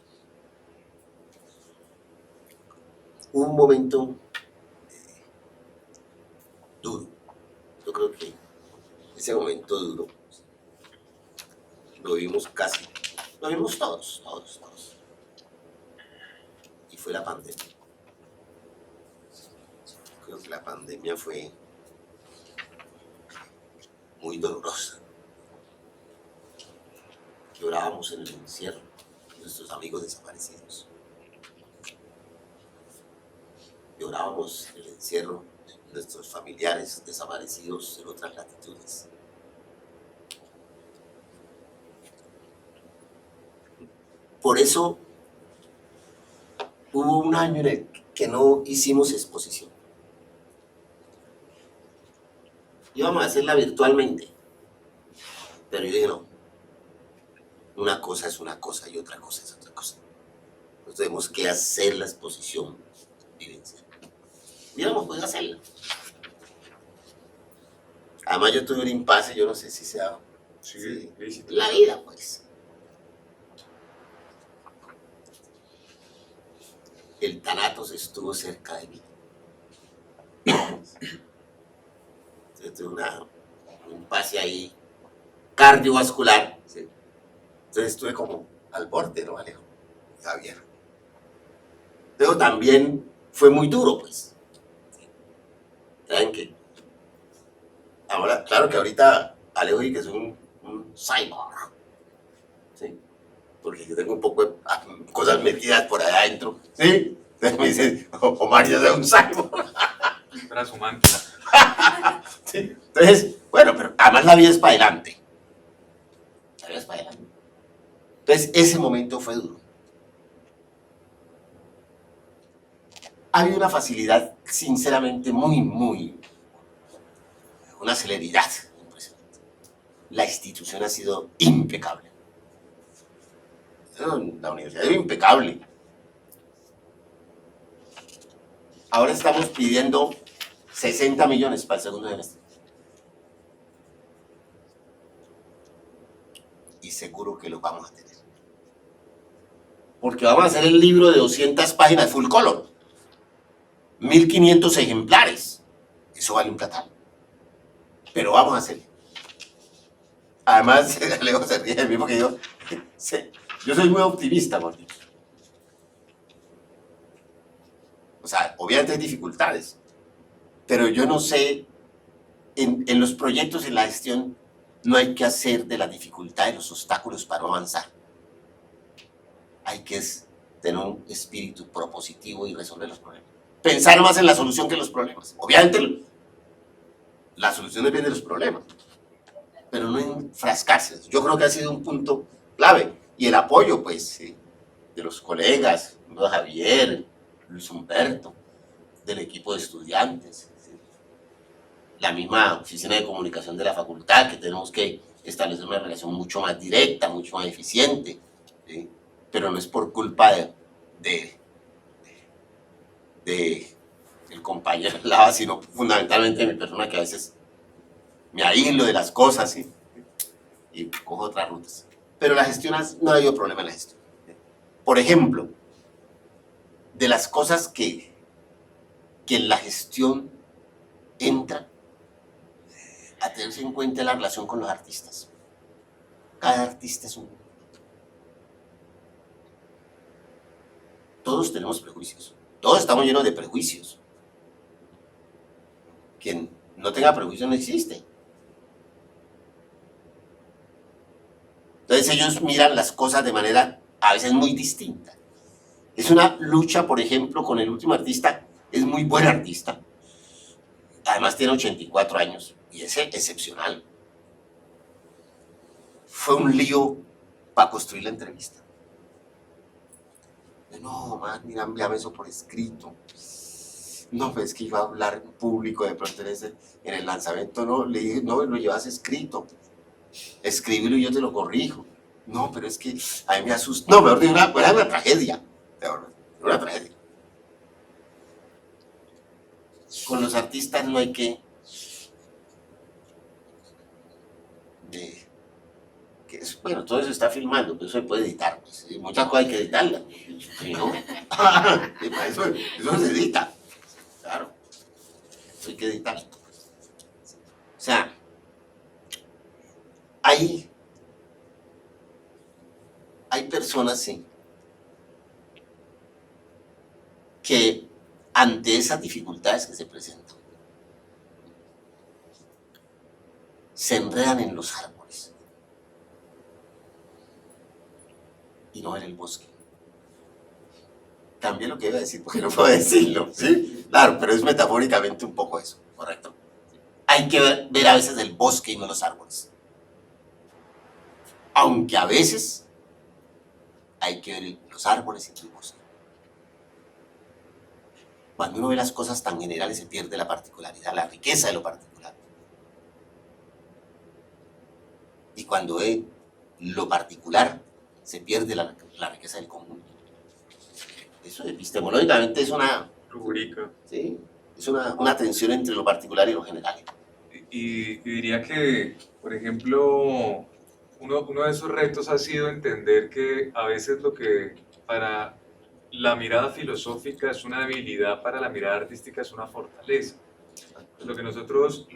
hubo un momento duro. Yo creo que ese momento duro lo vimos casi, lo vimos todos. Y fue la pandemia. Creo que la pandemia fue muy dolorosa. Llorábamos en el encierro, nuestros amigos desaparecidos. Llorábamos en el encierro, nuestros familiares desaparecidos en otras latitudes. Por eso hubo un año en el que no hicimos exposición. Íbamos a hacerla virtualmente, pero yo dije no. Una cosa es una cosa y otra cosa es otra cosa. Nosotros tenemos que hacer la exposición vivencial. Hubiéramos podido hacerla. Además yo tuve un impasse, yo no sé si sea Sí. la vida, pues. El Thanatos estuvo cerca de mí. Entonces tuve un impasse ahí cardiovascular. ¿Sí? Entonces estuve como al borde, ¿no, Alejo? Javier. Pero también fue muy duro, pues. ¿Saben qué? Ahora, claro que ahorita Alejo dice que es un cyborg. ¿Sí? Porque yo tengo un poco de cosas metidas por allá adentro. ¿Sí? Entonces me dicen, Omar ya es un cyborg. Transhumante. ¿Sí? Entonces, bueno, pero además la vida es para adelante. La vida es para adelante. Entonces, ese momento fue duro. Había una facilidad, sinceramente, una celeridad impresionante. La institución ha sido impecable. La universidad es impecable. Ahora estamos pidiendo 60 millones para el segundo semestre. Y seguro que lo vamos a tener. Porque vamos a hacer el libro de 200 páginas full color. 1500 ejemplares. Eso vale un platal. Pero vamos a hacerlo. Además, Alejo se ríe de mí porque yo soy muy optimista, gordito. O sea, obviamente hay dificultades. Pero yo no sé, en los proyectos, en la gestión, no hay que hacer de las dificultades los obstáculos para no avanzar. Hay que tener un espíritu propositivo y resolver los problemas. Pensar más en la solución que en los problemas. Obviamente, la solución depende de los problemas, pero no enfrascarse. Yo creo que ha sido un punto clave. Y el apoyo, pues, de los colegas, Javier, Luis Humberto, del equipo de estudiantes, la misma oficina de comunicación de la facultad, que tenemos que establecer una relación mucho más directa, mucho más eficiente, ¿sí? Pero no es por culpa del compañero al lado, sino fundamentalmente de mi persona, que a veces me aíslo de las cosas, ¿sí? Y cojo otras rutas. Pero la gestión, no ha habido problema en la gestión. Por ejemplo, de las cosas que en la gestión entra a tenerse en cuenta la relación con los artistas. Cada artista es un... Todos tenemos prejuicios. Todos estamos llenos de prejuicios. Quien no tenga prejuicios no existe. Entonces ellos miran las cosas de manera a veces muy distinta. Es una lucha, por ejemplo, con el último artista. Es muy buen artista. Además tiene 84 años y es excepcional. Fue un lío para construir la entrevista. No, man, mira, envíame eso por escrito. No, pues es que iba a hablar en público de pronto en el lanzamiento, no, le dije, no, lo llevas escrito, escríbelo y yo te lo corrijo. No, pero es que a mí me asusta. No, mejor dicho, era una tragedia. Una tragedia. Con los artistas no hay que... bueno, todo eso está filmando, pero eso se puede editar. Pues, ¿sí? Muchas cosas hay que editarlas. ¿Sí, no? Y para eso se edita. Claro, eso hay que editar. O sea, hay personas, sí, que ante esas dificultades que se presentan, se enredan en los árboles y no ven el bosque. Cambié lo que iba a decir porque no puedo decirlo, ¿sí? Claro, pero es metafóricamente un poco eso, ¿correcto? Hay que ver a veces el bosque y no los árboles. Aunque a veces hay que ver los árboles y el bosque. Cuando uno ve las cosas tan generales se pierde la particularidad, la riqueza de lo particular. Y cuando ve lo particular se pierde la riqueza del conjunto. Eso epistemológicamente es una... Rubrica. Sí, es una tensión entre lo particular y lo general. Y diría que, por ejemplo, uno de esos retos ha sido entender que a veces lo que para la mirada filosófica es una debilidad, para la mirada artística es una fortaleza. Lo que nosotros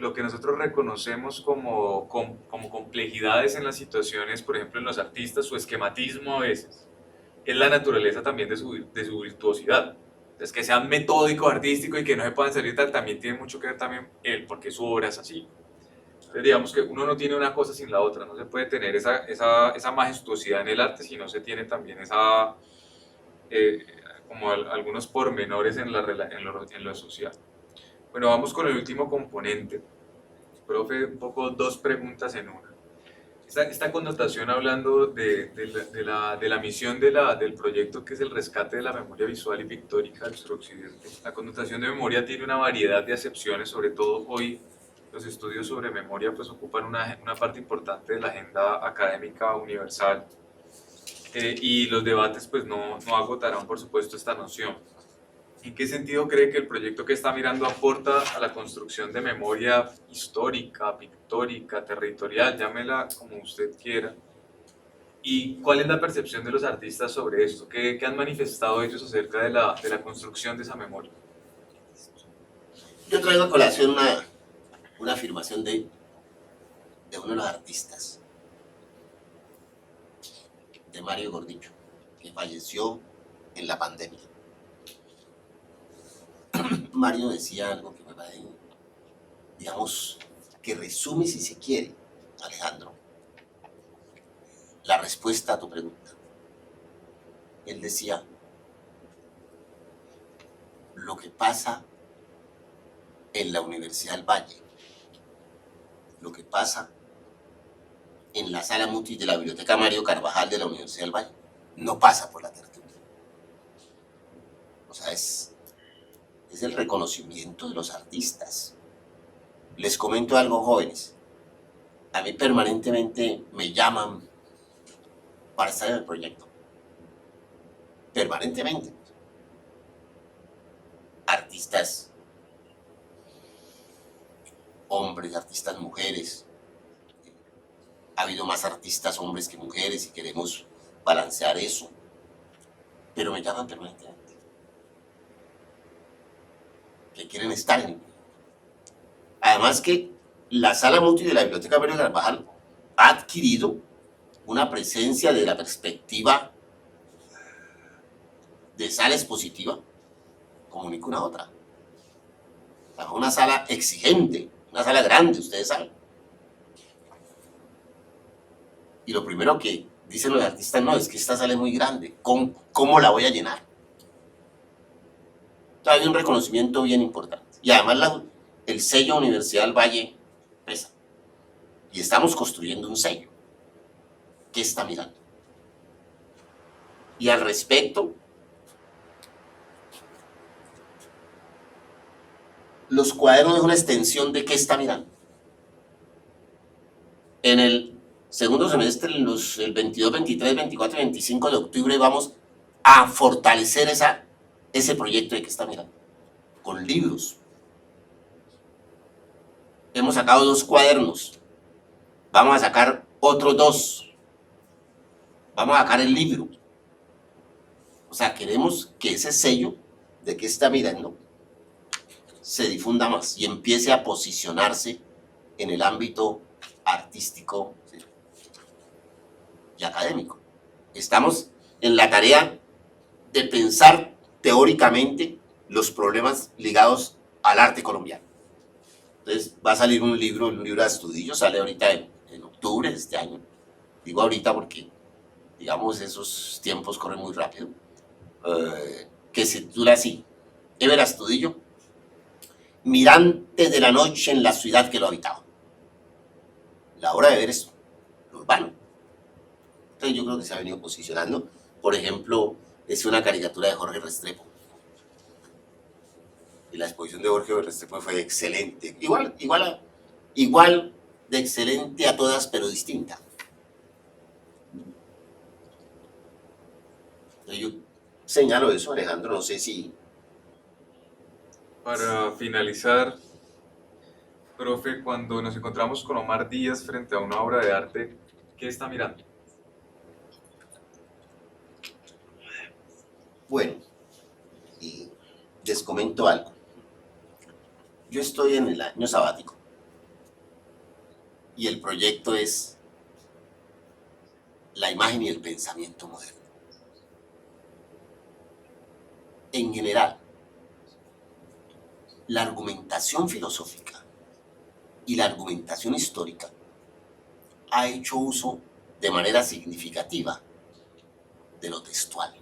reconocemos como complejidades en las situaciones, por ejemplo en los artistas, su esquematismo a veces, es la naturaleza también de su virtuosidad. Entonces, que sean metódico, artístico y que no se puedan salir tal, también tiene mucho que ver también él, porque su obra es así. Entonces, digamos que uno no tiene una cosa sin la otra, no se puede tener esa majestuosidad en el arte si no se tiene también eh, como algunos pormenores en lo social. Bueno, vamos con el último componente. Profe, un poco dos preguntas en una. Esta connotación hablando de la misión del proyecto, que es el rescate de la memoria visual y pictórica del suroccidente. La connotación de memoria tiene una variedad de acepciones, sobre todo hoy los estudios sobre memoria pues ocupan una parte importante de la agenda académica universal, y los debates pues no agotarán por supuesto esta noción. ¿En qué sentido cree que el proyecto que está mirando aporta a la construcción de memoria histórica, pictórica, territorial, llámela como usted quiera? ¿Y cuál es la percepción de los artistas sobre esto? ¿Qué han manifestado ellos acerca de la construcción de esa memoria? Yo traigo a colación una afirmación de uno de los artistas, de Mario Gordillo, que falleció en la pandemia. Mario decía algo que me parece, digamos, que resume, si se quiere, Alejandro, la respuesta a tu pregunta. Él decía, lo que pasa en la Universidad del Valle, lo que pasa en la sala Mutis de la Biblioteca Mario Carvajal de la Universidad del Valle, no pasa por la tertulia. O sea, es el reconocimiento de los artistas. Les comento algo, jóvenes. A mí permanentemente me llaman para estar en el proyecto. Permanentemente. Artistas hombres, artistas mujeres. Ha habido más artistas hombres que mujeres y queremos balancear eso. Pero me llaman permanentemente. Que quieren estar en el proyecto. Además que la sala multi de la Biblioteca Mario Carvajal ha adquirido una presencia de la perspectiva de sala expositiva como ninguna otra. Una sala exigente, una sala grande, ustedes saben. Y lo primero que dicen los artistas, no, es que esta sala es muy grande, ¿cómo la voy a llenar? Entonces, hay un reconocimiento bien importante. Y además el sello Universidad del Valle pesa. Y estamos construyendo un sello. ¿Qué está mirando? Y al respecto, los cuadernos es una extensión de qué está mirando. En el segundo semestre, el 22, 23, 24 y 25 de octubre, vamos a fortalecer ese proyecto de qué está mirando, con libros. Hemos sacado 2 cuadernos, vamos a sacar otros 2, vamos a sacar el libro. O sea, queremos que ese sello de qué está mirando se difunda más y empiece a posicionarse en el ámbito artístico, ¿sí?, y académico. Estamos en la tarea de pensar teóricamente los problemas ligados al arte colombiano. Entonces va a salir un libro de Astudillo, sale ahorita en octubre de este año. Digo ahorita porque, digamos, esos tiempos corren muy rápido. Que se titula así: Ever Astudillo, mirante de la noche en la ciudad que lo habitaba. La obra de Ever es lo urbano. Entonces yo creo que se ha venido posicionando. Por ejemplo, es una caricatura de Jorge Restrepo. Y la exposición de Jorge Restrepo fue excelente. Igual de excelente a todas, pero distinta. Entonces yo señalo eso, Alejandro, no sé si... Para finalizar, profe, cuando nos encontramos con Omar Díaz frente a una obra de arte, ¿qué está mirando? Bueno, y les comento algo. Yo estoy en el año sabático y el proyecto es la imagen y el pensamiento moderno. En general, la argumentación filosófica y la argumentación histórica ha hecho uso de manera significativa de lo textual,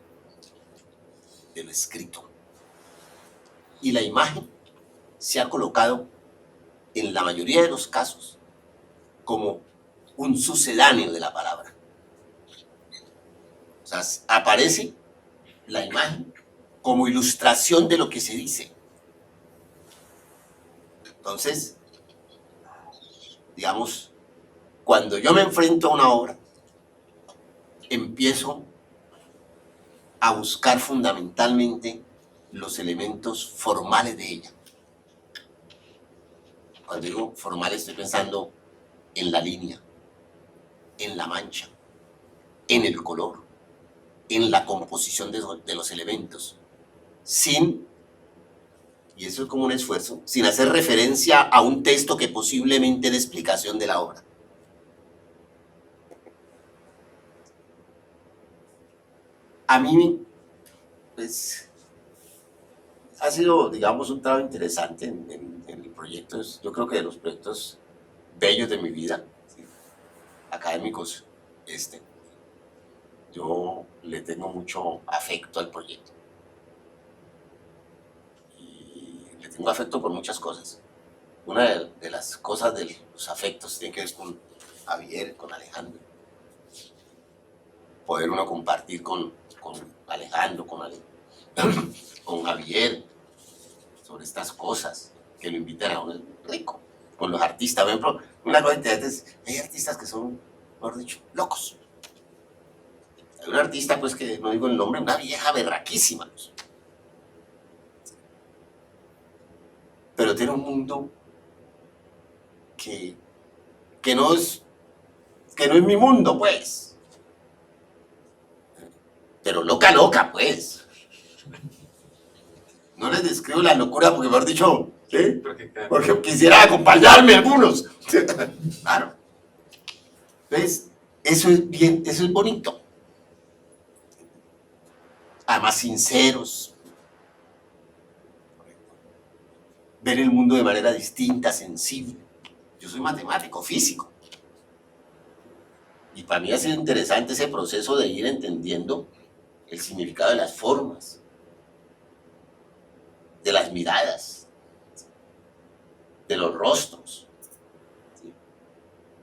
de lo escrito. Y la imagen se ha colocado en la mayoría de los casos como un sucedáneo de la palabra. O sea, aparece la imagen como ilustración de lo que se dice. Entonces, digamos, cuando yo me enfrento a una obra, empiezo a buscar fundamentalmente los elementos formales de ella. Cuando digo formal estoy pensando en la línea, en la mancha, en el color, en la composición de los elementos, y eso es como un esfuerzo, sin hacer referencia a un texto que posiblemente dé explicación de la obra. A mí, pues, ha sido, digamos, un trabajo interesante en el proyecto. Yo creo que de los proyectos bellos de mi vida, ¿sí?, académicos, yo le tengo mucho afecto al proyecto. Y le tengo afecto por muchas cosas. Una de las cosas de los afectos tiene que ver con Javier, con Alejandro. Poder uno compartir con Alejandro, con Javier, sobre estas cosas que lo invitan a uno, es rico. Con los artistas, por ejemplo, una cosa interesante es, hay artistas que son, mejor dicho, locos. Hay un artista, pues, que no digo el nombre, una vieja berraquísima, pues, pero tiene un mundo que no es mi mundo, pues. Pero loca, pues. No les describo la locura porque, mejor dicho, ¿sí?, porque quisiera acompañarme algunos. Claro. Entonces, eso es bien, eso es bonito. Además, sinceros. Ver el mundo de manera distinta, sensible. Yo soy matemático, físico. Y para mí ha sido interesante ese proceso de ir entendiendo el significado de las formas, de las miradas, de los rostros, ¿sí?,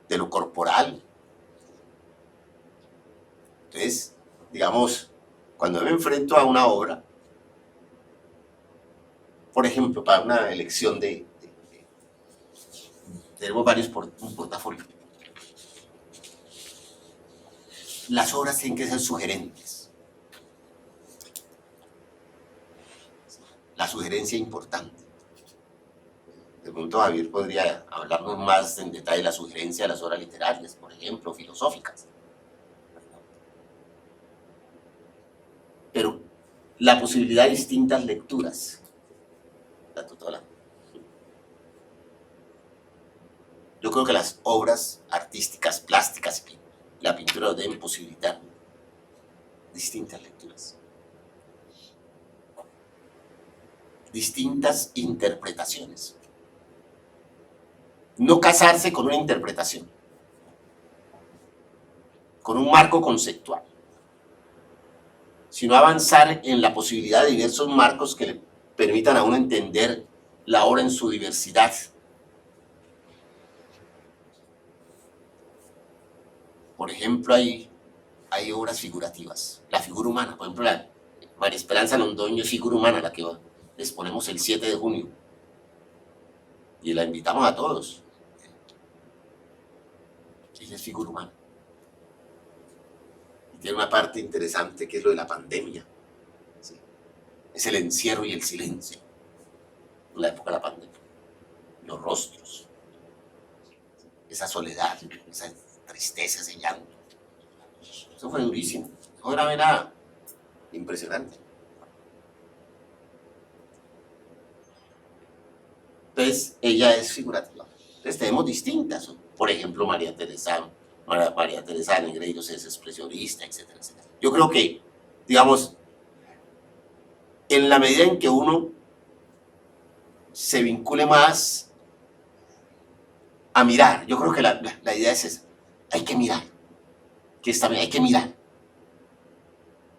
de lo corporal. Entonces, digamos, cuando me enfrento a una obra, por ejemplo, para una elección tenemos un portafolio. Las obras tienen que ser sugerentes. La sugerencia importante. De pronto Javier podría hablarnos más en detalle de la sugerencia de las obras literarias, por ejemplo, filosóficas. Pero la posibilidad de distintas lecturas. La tutora. Yo creo que las obras artísticas, plásticas, la pintura deben posibilitar distintas lecturas, distintas interpretaciones. No casarse con una interpretación, con un marco conceptual, sino avanzar en la posibilidad de diversos marcos que le permitan a uno entender la obra en su diversidad. Por ejemplo, hay obras figurativas. La figura humana, por ejemplo, la María Esperanza Londoño es figura humana, la que exponemos el 7 de junio. Y la invitamos a todos. Ella es figura humana. Y tiene una parte interesante que es lo de la pandemia. ¿Sí? Es el encierro y el silencio. En la época de la pandemia. Los rostros. Esa soledad, esa tristeza, ese llanto. Eso fue durísimo. Ahora era impresionante. Entonces, ella es figurativa. Entonces, tenemos distintas. Por ejemplo, María Teresa de Negreiros es expresionista, etcétera, etcétera. Yo creo que, digamos, en la medida en que uno se vincule más a mirar, yo creo que la idea es esa. Hay que mirar. Que está bien, hay que mirar.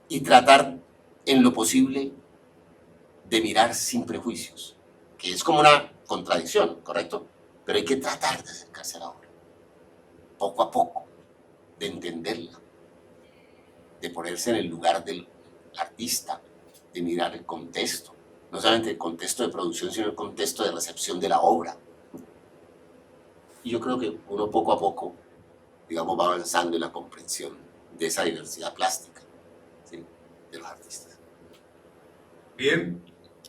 Y tratar, en lo posible, de mirar sin prejuicios. Que es como una contradicción, ¿correcto? Pero hay que tratar de acercarse a la obra, poco a poco, de entenderla, de ponerse en el lugar del artista, de mirar el contexto, no solamente el contexto de producción, sino el contexto de recepción de la obra. Y yo creo que uno poco a poco, digamos, va avanzando en la comprensión de esa diversidad plástica, ¿sí?, de los artistas. Bien,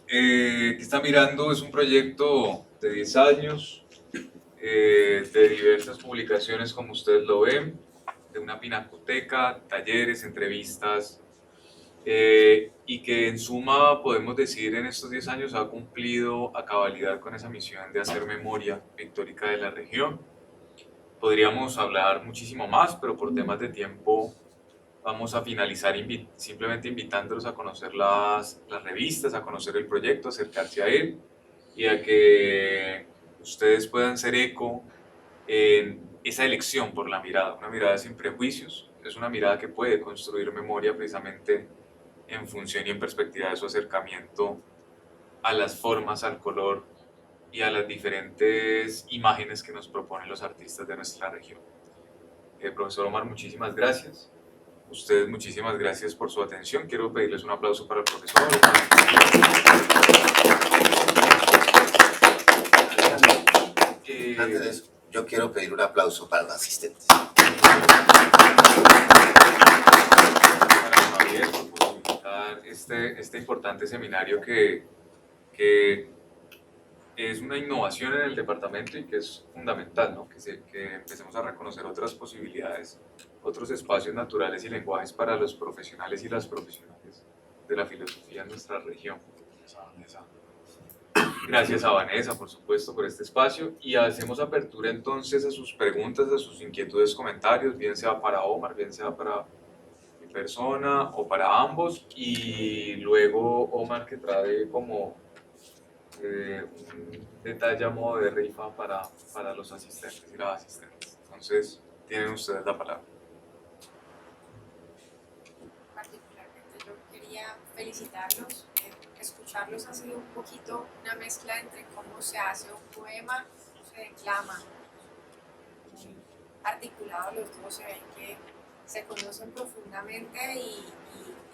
que está mirando es un proyecto de 10 años, de diversas publicaciones como ustedes lo ven, de una pinacoteca, talleres, entrevistas, y que en suma podemos decir en estos 10 años ha cumplido a cabalidad con esa misión de hacer memoria pictórica de la región. Podríamos hablar muchísimo más, pero por temas de tiempo vamos a finalizar simplemente invitándolos a conocer las revistas, a conocer el proyecto, acercarse a él y a que ustedes puedan ser eco en esa elección por la mirada, una mirada sin prejuicios. Es una mirada que puede construir memoria precisamente en función y en perspectiva de su acercamiento a las formas, al color y a las diferentes imágenes que nos proponen los artistas de nuestra región. Profesor Omar, muchísimas gracias. Ustedes, muchísimas gracias por su atención. Quiero pedirles un aplauso para el profesor. Antes de eso, yo quiero pedir un aplauso para los asistentes. Para Javier por posibilitar este importante seminario que es una innovación en el departamento y que es fundamental, ¿no? Que empecemos a reconocer otras posibilidades, otros espacios naturales y lenguajes para los profesionales y las profesionales de la filosofía en nuestra región. Gracias a Vanessa, por supuesto, por este espacio, y hacemos apertura entonces a sus preguntas, a sus inquietudes, comentarios, bien sea para Omar, bien sea para mi persona o para ambos, y luego Omar que trae como un detalle a modo de rifa para los asistentes y las asistentes. Entonces, tienen ustedes la palabra. Particularmente yo quería felicitarlos. Escucharlos ha sido un poquito una mezcla entre cómo se hace un poema, cómo se declama. Muy articulados los dos, se ven que se conocen profundamente y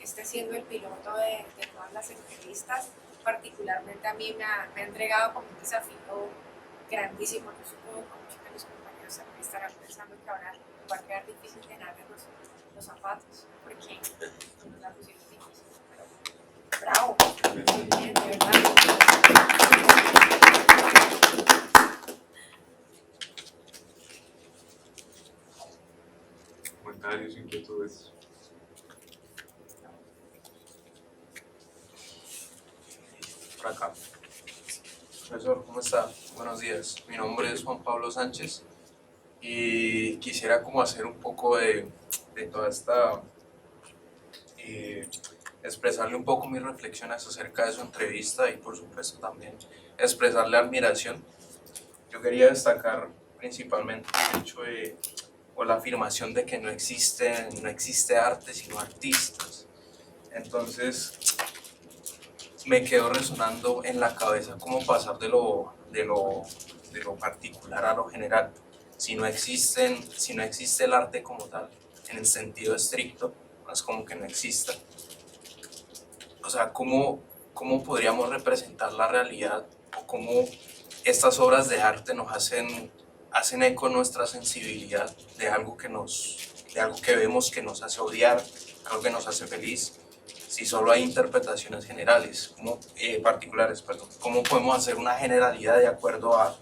este siendo el piloto de todas las entrevistas, particularmente a mí me ha entregado como un desafío grandísimo. Yo supongo que muchos de mis compañeros también estarán pensando que ahora va a quedar difícil llenarle los zapatos, porque nos la pusieron difícil. Pero bravo, muy bien, de verdad. Comentarios, inquietudes. Por acá. Profesor, ¿cómo está? Buenos días. Mi nombre es Juan Pablo Sánchez y quisiera como hacer un poco de toda esta, expresarle un poco mis reflexiones acerca de su entrevista y por supuesto también expresarle admiración. Yo quería destacar principalmente el hecho de, o la afirmación de que no existe arte sino artistas. Entonces, me quedó resonando en la cabeza cómo pasar de lo particular a lo general. Si no existe el arte como tal, en el sentido estricto, no es como que no exista. O sea, ¿cómo podríamos representar la realidad o cómo estas obras de arte nos hacen eco nuestra sensibilidad de algo que vemos que nos hace odiar, algo que nos hace feliz? Si solo hay interpretaciones generales, particulares, perdón, ¿cómo podemos hacer una generalidad de acuerdo a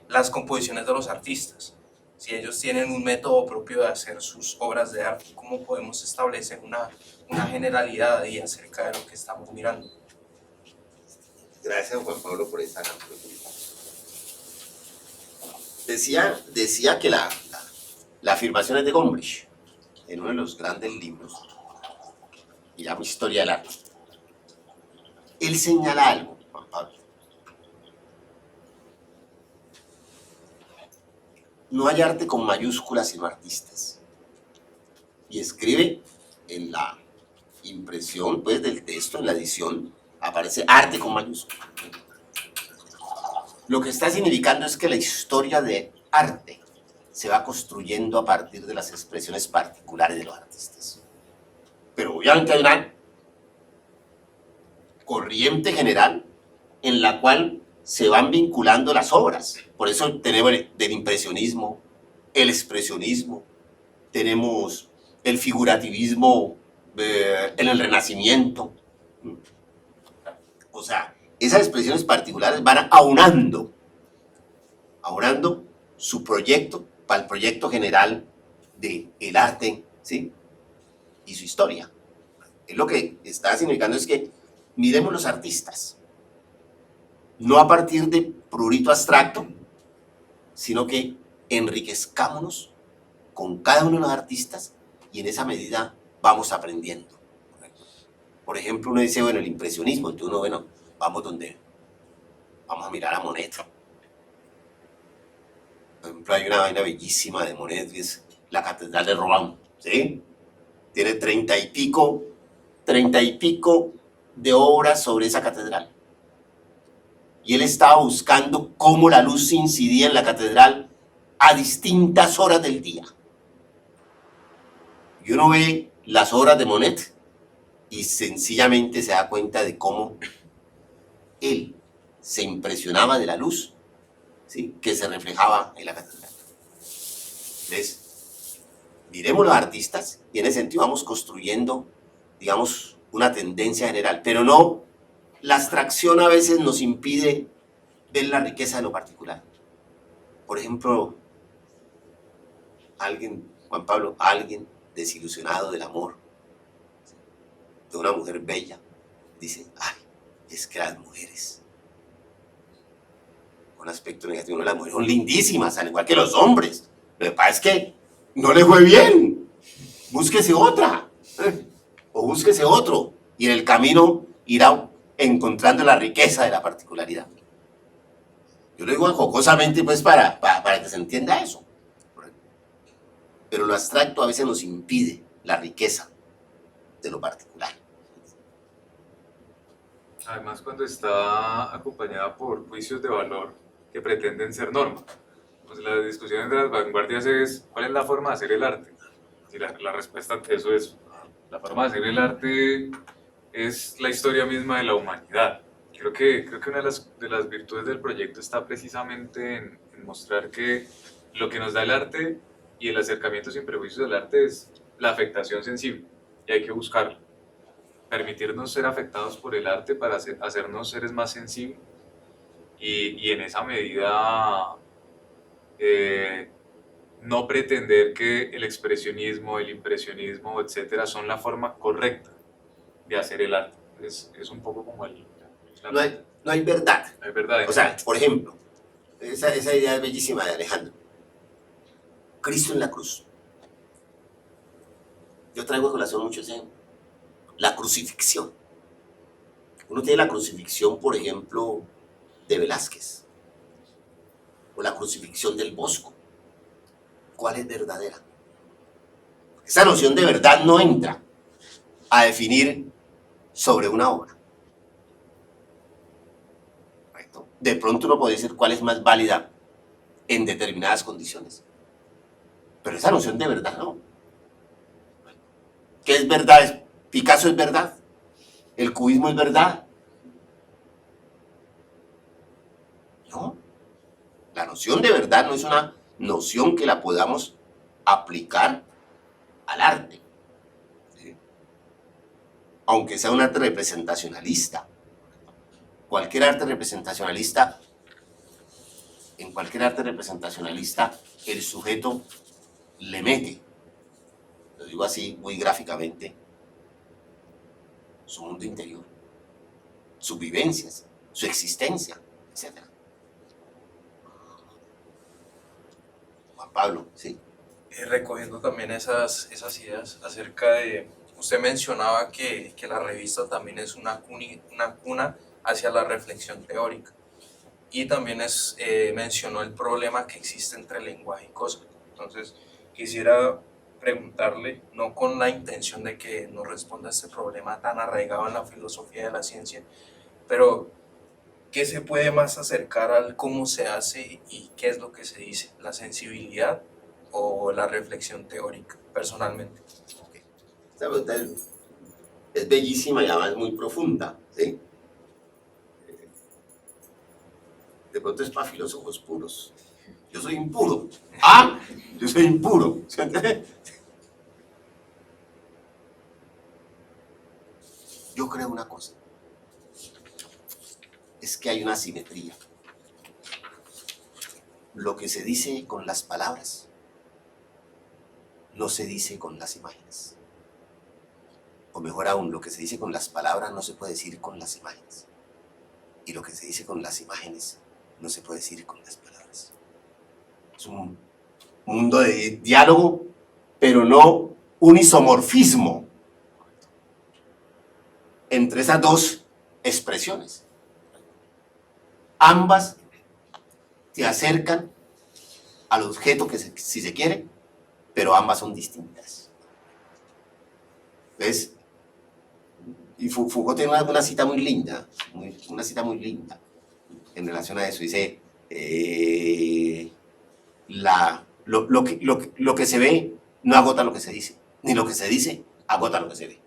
las composiciones de los artistas? Si ellos tienen un método propio de hacer sus obras de arte, ¿cómo podemos establecer una generalidad ahí acerca de lo que estamos mirando? Gracias, Juan Pablo, por esta gran pregunta. Decía que la afirmación es de Gombrich, en uno de los grandes libros, que llama Historia del Arte. Él señala algo, Juan Pablo. No hay arte con mayúsculas sino artistas. Y escribe en la impresión pues, del texto, en la edición, aparece arte con mayúsculas. Lo que está significando es que la historia de arte se va construyendo a partir de las expresiones particulares de los artistas. Pero obviamente hay una corriente general en la cual se van vinculando las obras. Por eso tenemos del impresionismo, el expresionismo, tenemos el figurativismo en el Renacimiento. O sea, esas expresiones particulares van aunando su proyecto para el proyecto general del arte, ¿sí? Y su historia. Es lo que está significando es que miremos los artistas, no a partir de prurito abstracto, sino que enriquezcámonos con cada uno de los artistas y en esa medida vamos aprendiendo. Por ejemplo, uno dice, bueno, el impresionismo, entonces uno, bueno, vamos a mirar a Monet. Por ejemplo, hay una vaina bellísima de Monet, que es la Catedral de Rouen, ¿sí? Tiene 30 y pico de obras sobre esa catedral. Y él estaba buscando cómo la luz incidía en la catedral a distintas horas del día. Y uno ve las obras de Monet y sencillamente se da cuenta de cómo él se impresionaba de la luz, ¿sí? Que se reflejaba en la catedral. Entonces, miremos los artistas y en ese sentido vamos construyendo, digamos, una tendencia general, pero no, la abstracción a veces nos impide ver la riqueza de lo particular. Por ejemplo, Juan Pablo, alguien desilusionado del amor, de una mujer bella, dice, ay, es que las mujeres, un aspecto negativo, las mujeres son lindísimas, al igual que los hombres, lo que pasa es que no le fue bien, búsquese otra, o búsquese otro, y en el camino irá encontrando la riqueza de la particularidad. Yo lo digo jocosamente pues para que se entienda eso. Pero lo abstracto a veces nos impide la riqueza de lo particular. Además, cuando está acompañada por juicios de valor que pretenden ser norma. O pues la discusión entre las vanguardias es ¿cuál es la forma de hacer el arte? Y la respuesta ante eso es, la forma de hacer el arte es la historia misma de la humanidad. Creo que una de las virtudes del proyecto está precisamente en mostrar que lo que nos da el arte y el acercamiento sin prejuicios del arte es la afectación sensible, y hay que buscarla. Permitirnos ser afectados por el arte para hacernos seres más sensibles y en esa medida no pretender que el expresionismo, el impresionismo, etcétera, son la forma correcta de hacer el arte. Es un poco como No hay verdad. es verdad. O sea, por ejemplo, esa idea es bellísima de Alejandro. Cristo en la cruz. Yo traigo a colación mucho la crucifixión. Uno tiene la crucifixión, por ejemplo, de Velázquez, o la crucifixión del Bosco. ¿Cuál es verdadera? Esa noción de verdad no entra a definir sobre una obra. ¿Correcto? De pronto uno puede decir cuál es más válida en determinadas condiciones. Pero esa noción de verdad no. ¿Qué es verdad? Picasso es verdad. El cubismo es verdad. No. La noción de verdad no es una noción que la podamos aplicar al arte. ¿Sí? Aunque sea un arte representacionalista. Cualquier arte representacionalista, en cualquier arte representacionalista, el sujeto le mete, lo digo así muy gráficamente, su mundo interior, sus vivencias, su existencia, etc. Juan Pablo, sí. Recogiendo también esas ideas acerca de, usted mencionaba que la revista también es una cuna hacia la reflexión teórica, y también mencionó el problema que existe entre lenguaje y cosa. Entonces quisiera preguntarle, no con la intención de que nos responda a este problema tan arraigado en la filosofía de la ciencia, pero ¿qué se puede más acercar al cómo se hace y qué es lo que se dice? ¿La sensibilidad o la reflexión teórica, personalmente? Okay. Esta pregunta es bellísima y además muy profunda, ¿sí? De pronto es para filósofos puros. Yo soy impuro. ¡Ah! Yo soy impuro. ¿Sí? Yo creo una cosa. Es que hay una asimetría. Lo que se dice con las palabras no se dice con las imágenes. O mejor aún, lo que se dice con las palabras no se puede decir con las imágenes. Y lo que se dice con las imágenes no se puede decir con las palabras. Es un mundo de diálogo, pero no un isomorfismo entre esas dos expresiones. Ambas te acercan al objeto que si se quiere, pero ambas son distintas. ¿Ves? Y Foucault tiene una cita muy linda, en relación a eso. Dice, lo que se ve no agota lo que se dice, ni lo que se dice agota lo que se ve.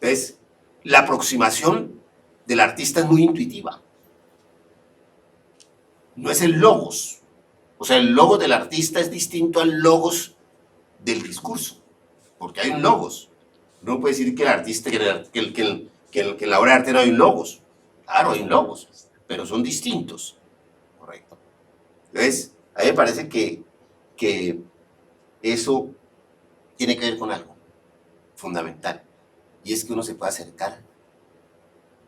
¿Ves? La aproximación del artista es muy intuitiva. No es el logos. O sea, el logos del artista es distinto al logos del discurso, porque hay un logos. No puede decir que el artista, que en la obra de arte no hay un logos. Claro, hay un logos, pero son distintos. Correcto. Entonces, a mí me parece que eso tiene que ver con algo fundamental, y es que uno se puede acercar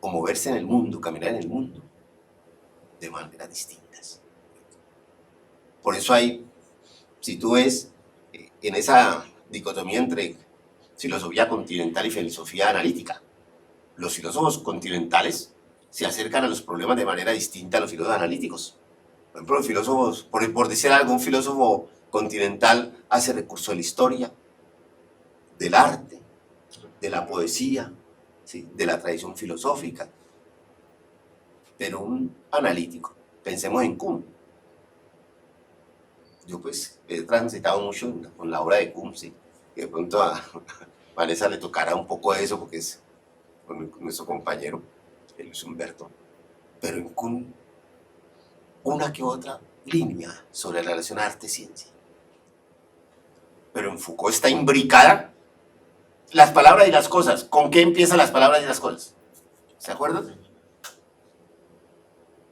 o moverse en el mundo, caminar en el mundo de maneras distintas. Por eso hay, si tú ves en esa dicotomía entre filosofía continental y filosofía analítica, los filósofos continentales se acercan a los problemas de manera distinta a los filósofos analíticos. Por ejemplo, los filósofos, por decir algo, un filósofo continental hace recurso a la historia, del arte, de la poesía, ¿sí?, de la tradición filosófica. Pero un analítico Pensemos en Kuhn. Yo pues he transitado mucho con la obra de Kuhn, ¿sí? Que de pronto a Vanessa le tocará un poco de eso porque es con nuestro compañero, Luis Humberto. Pero en Kuhn, una que otra línea sobre la relación arte-ciencia. Pero en Foucault está imbricada las palabras y las cosas. ¿Con qué empiezan las palabras y las cosas? ¿Se acuerdan?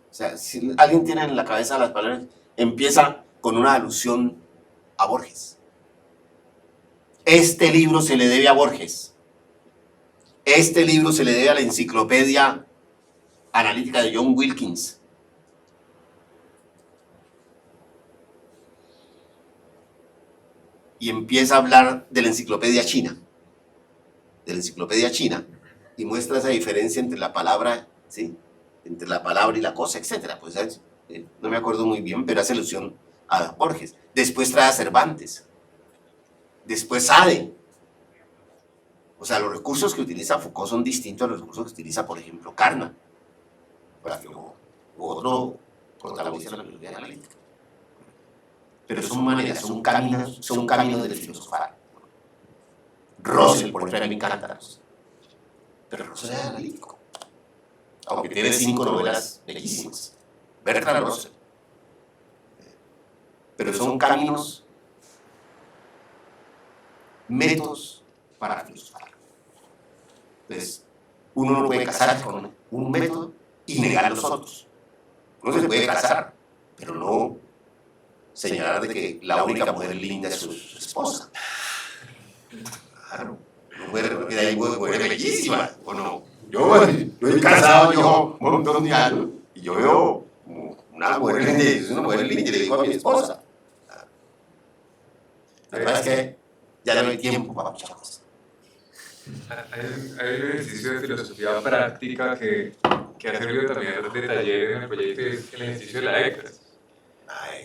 O sea, si alguien tiene en la cabeza las palabras, empieza con una alusión a Borges. Este libro se le debe a Borges. Este libro se le debe a la enciclopedia analítica de John Wilkins. Y empieza a hablar de la enciclopedia china. De la enciclopedia china. Y muestra esa diferencia entre la palabra, ¿sí? Entre la palabra y la cosa, etc. Pues no me acuerdo muy bien, pero hace alusión a Borges. Después trae a Cervantes. Después Sade. O sea, los recursos que utiliza Foucault son distintos a los recursos que utiliza, por ejemplo, Carnap. O otro protagonista de la filosofía analítica. Pero son maneras, son caminos del filosofar. Russell, por ejemplo, a mí me encanta. Pero Russell es analítico. Aunque tiene 5 novelas bellísimas. Bertrand Russell. Pero son caminos, métodos para filosofar. Entonces, uno no puede casarse con un método y negar los otros. Uno se puede casar, pero no señalar de que la única mujer linda es su esposa. Claro, una mujer bellísima, ¿o no? Yo he casado, yo un montón de años, y yo veo una mujer linda, es una mujer linda, y le digo a mi esposa. La verdad es que ya no hay tiempo para muchas cosas. Hay un ejercicio de filosofía práctica que ha servido también de taller en el proyecto, es el ejercicio de la éxtasis.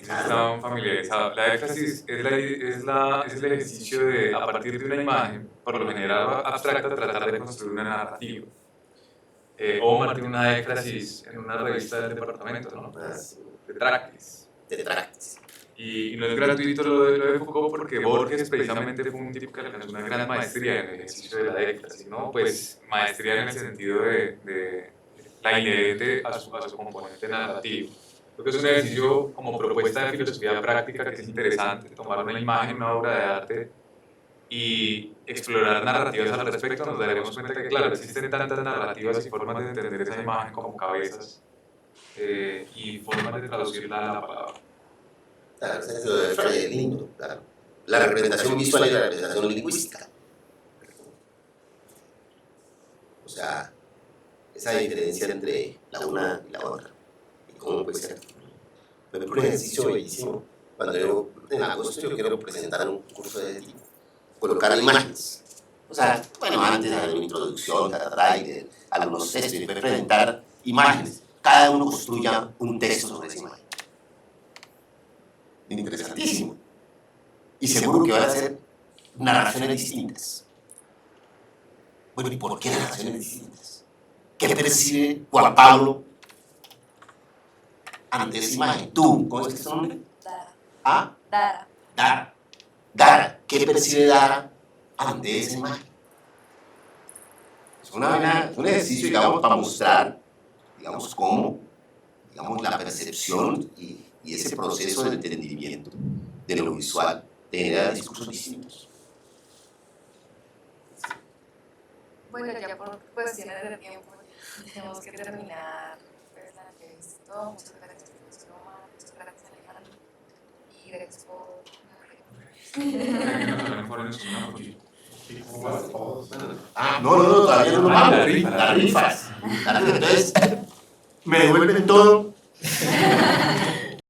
Están familiarizados. La éxtasis es el ejercicio de, a partir de una imagen, por lo general abstracta, tratar de construir una narrativa. Omar tiene una éxtasis en una revista del departamento, ¿no? Tetractis. Y no es gratuito lo de Foucault porque Borges precisamente fue un tipo que alcanzó una gran maestría en el ejercicio de la éxtasis, ¿no? Pues maestría en el sentido de la inherente a su componente narrativo. Creo que es un ejercicio como propuesta de filosofía práctica que es interesante, tomar una imagen, una obra de arte y explorar narrativas al respecto. Nos daremos cuenta que, claro, existen tantas narrativas y formas de entender esa imagen como cabezas y formas de traducirla a la palabra. Claro, eso es lindo, claro. La representación visual y la representación lingüística. O sea, esa diferencia entre la una y la otra. Y cómo puede ser. Pero es un ejercicio bellísimo. Cuando yo, en agosto, yo quiero presentar un curso de tipo. Colocar imágenes. O sea, bueno, antes de una introducción, y algunos textos, y después presentar imágenes. Cada uno construya un texto sobre esa imagen. Interesantísimo. Y seguro que van a ser narraciones distintas. Bueno, ¿y por qué narraciones distintas? ¿Qué percibe Juan Pablo ante esa imagen? ¿Tú? ¿Cómo es que es tu nombre? Dara. ¿Ah? Dara. Dara. ¿Qué percibe Dara ante esa imagen? Es un ejercicio, digamos, para mostrar, digamos, cómo, digamos, la percepción y ese proceso de entendimiento de lo visual genera discursos distintos. Bueno, ya por cuestiones de tiempo tenemos que terminar pues, la entrevista. Muchas gracias, profesor Omar, muchas gracias, Alejandro. Y gracias por... No, todavía no vamos. Las rifas. Entonces, me devuelven todo.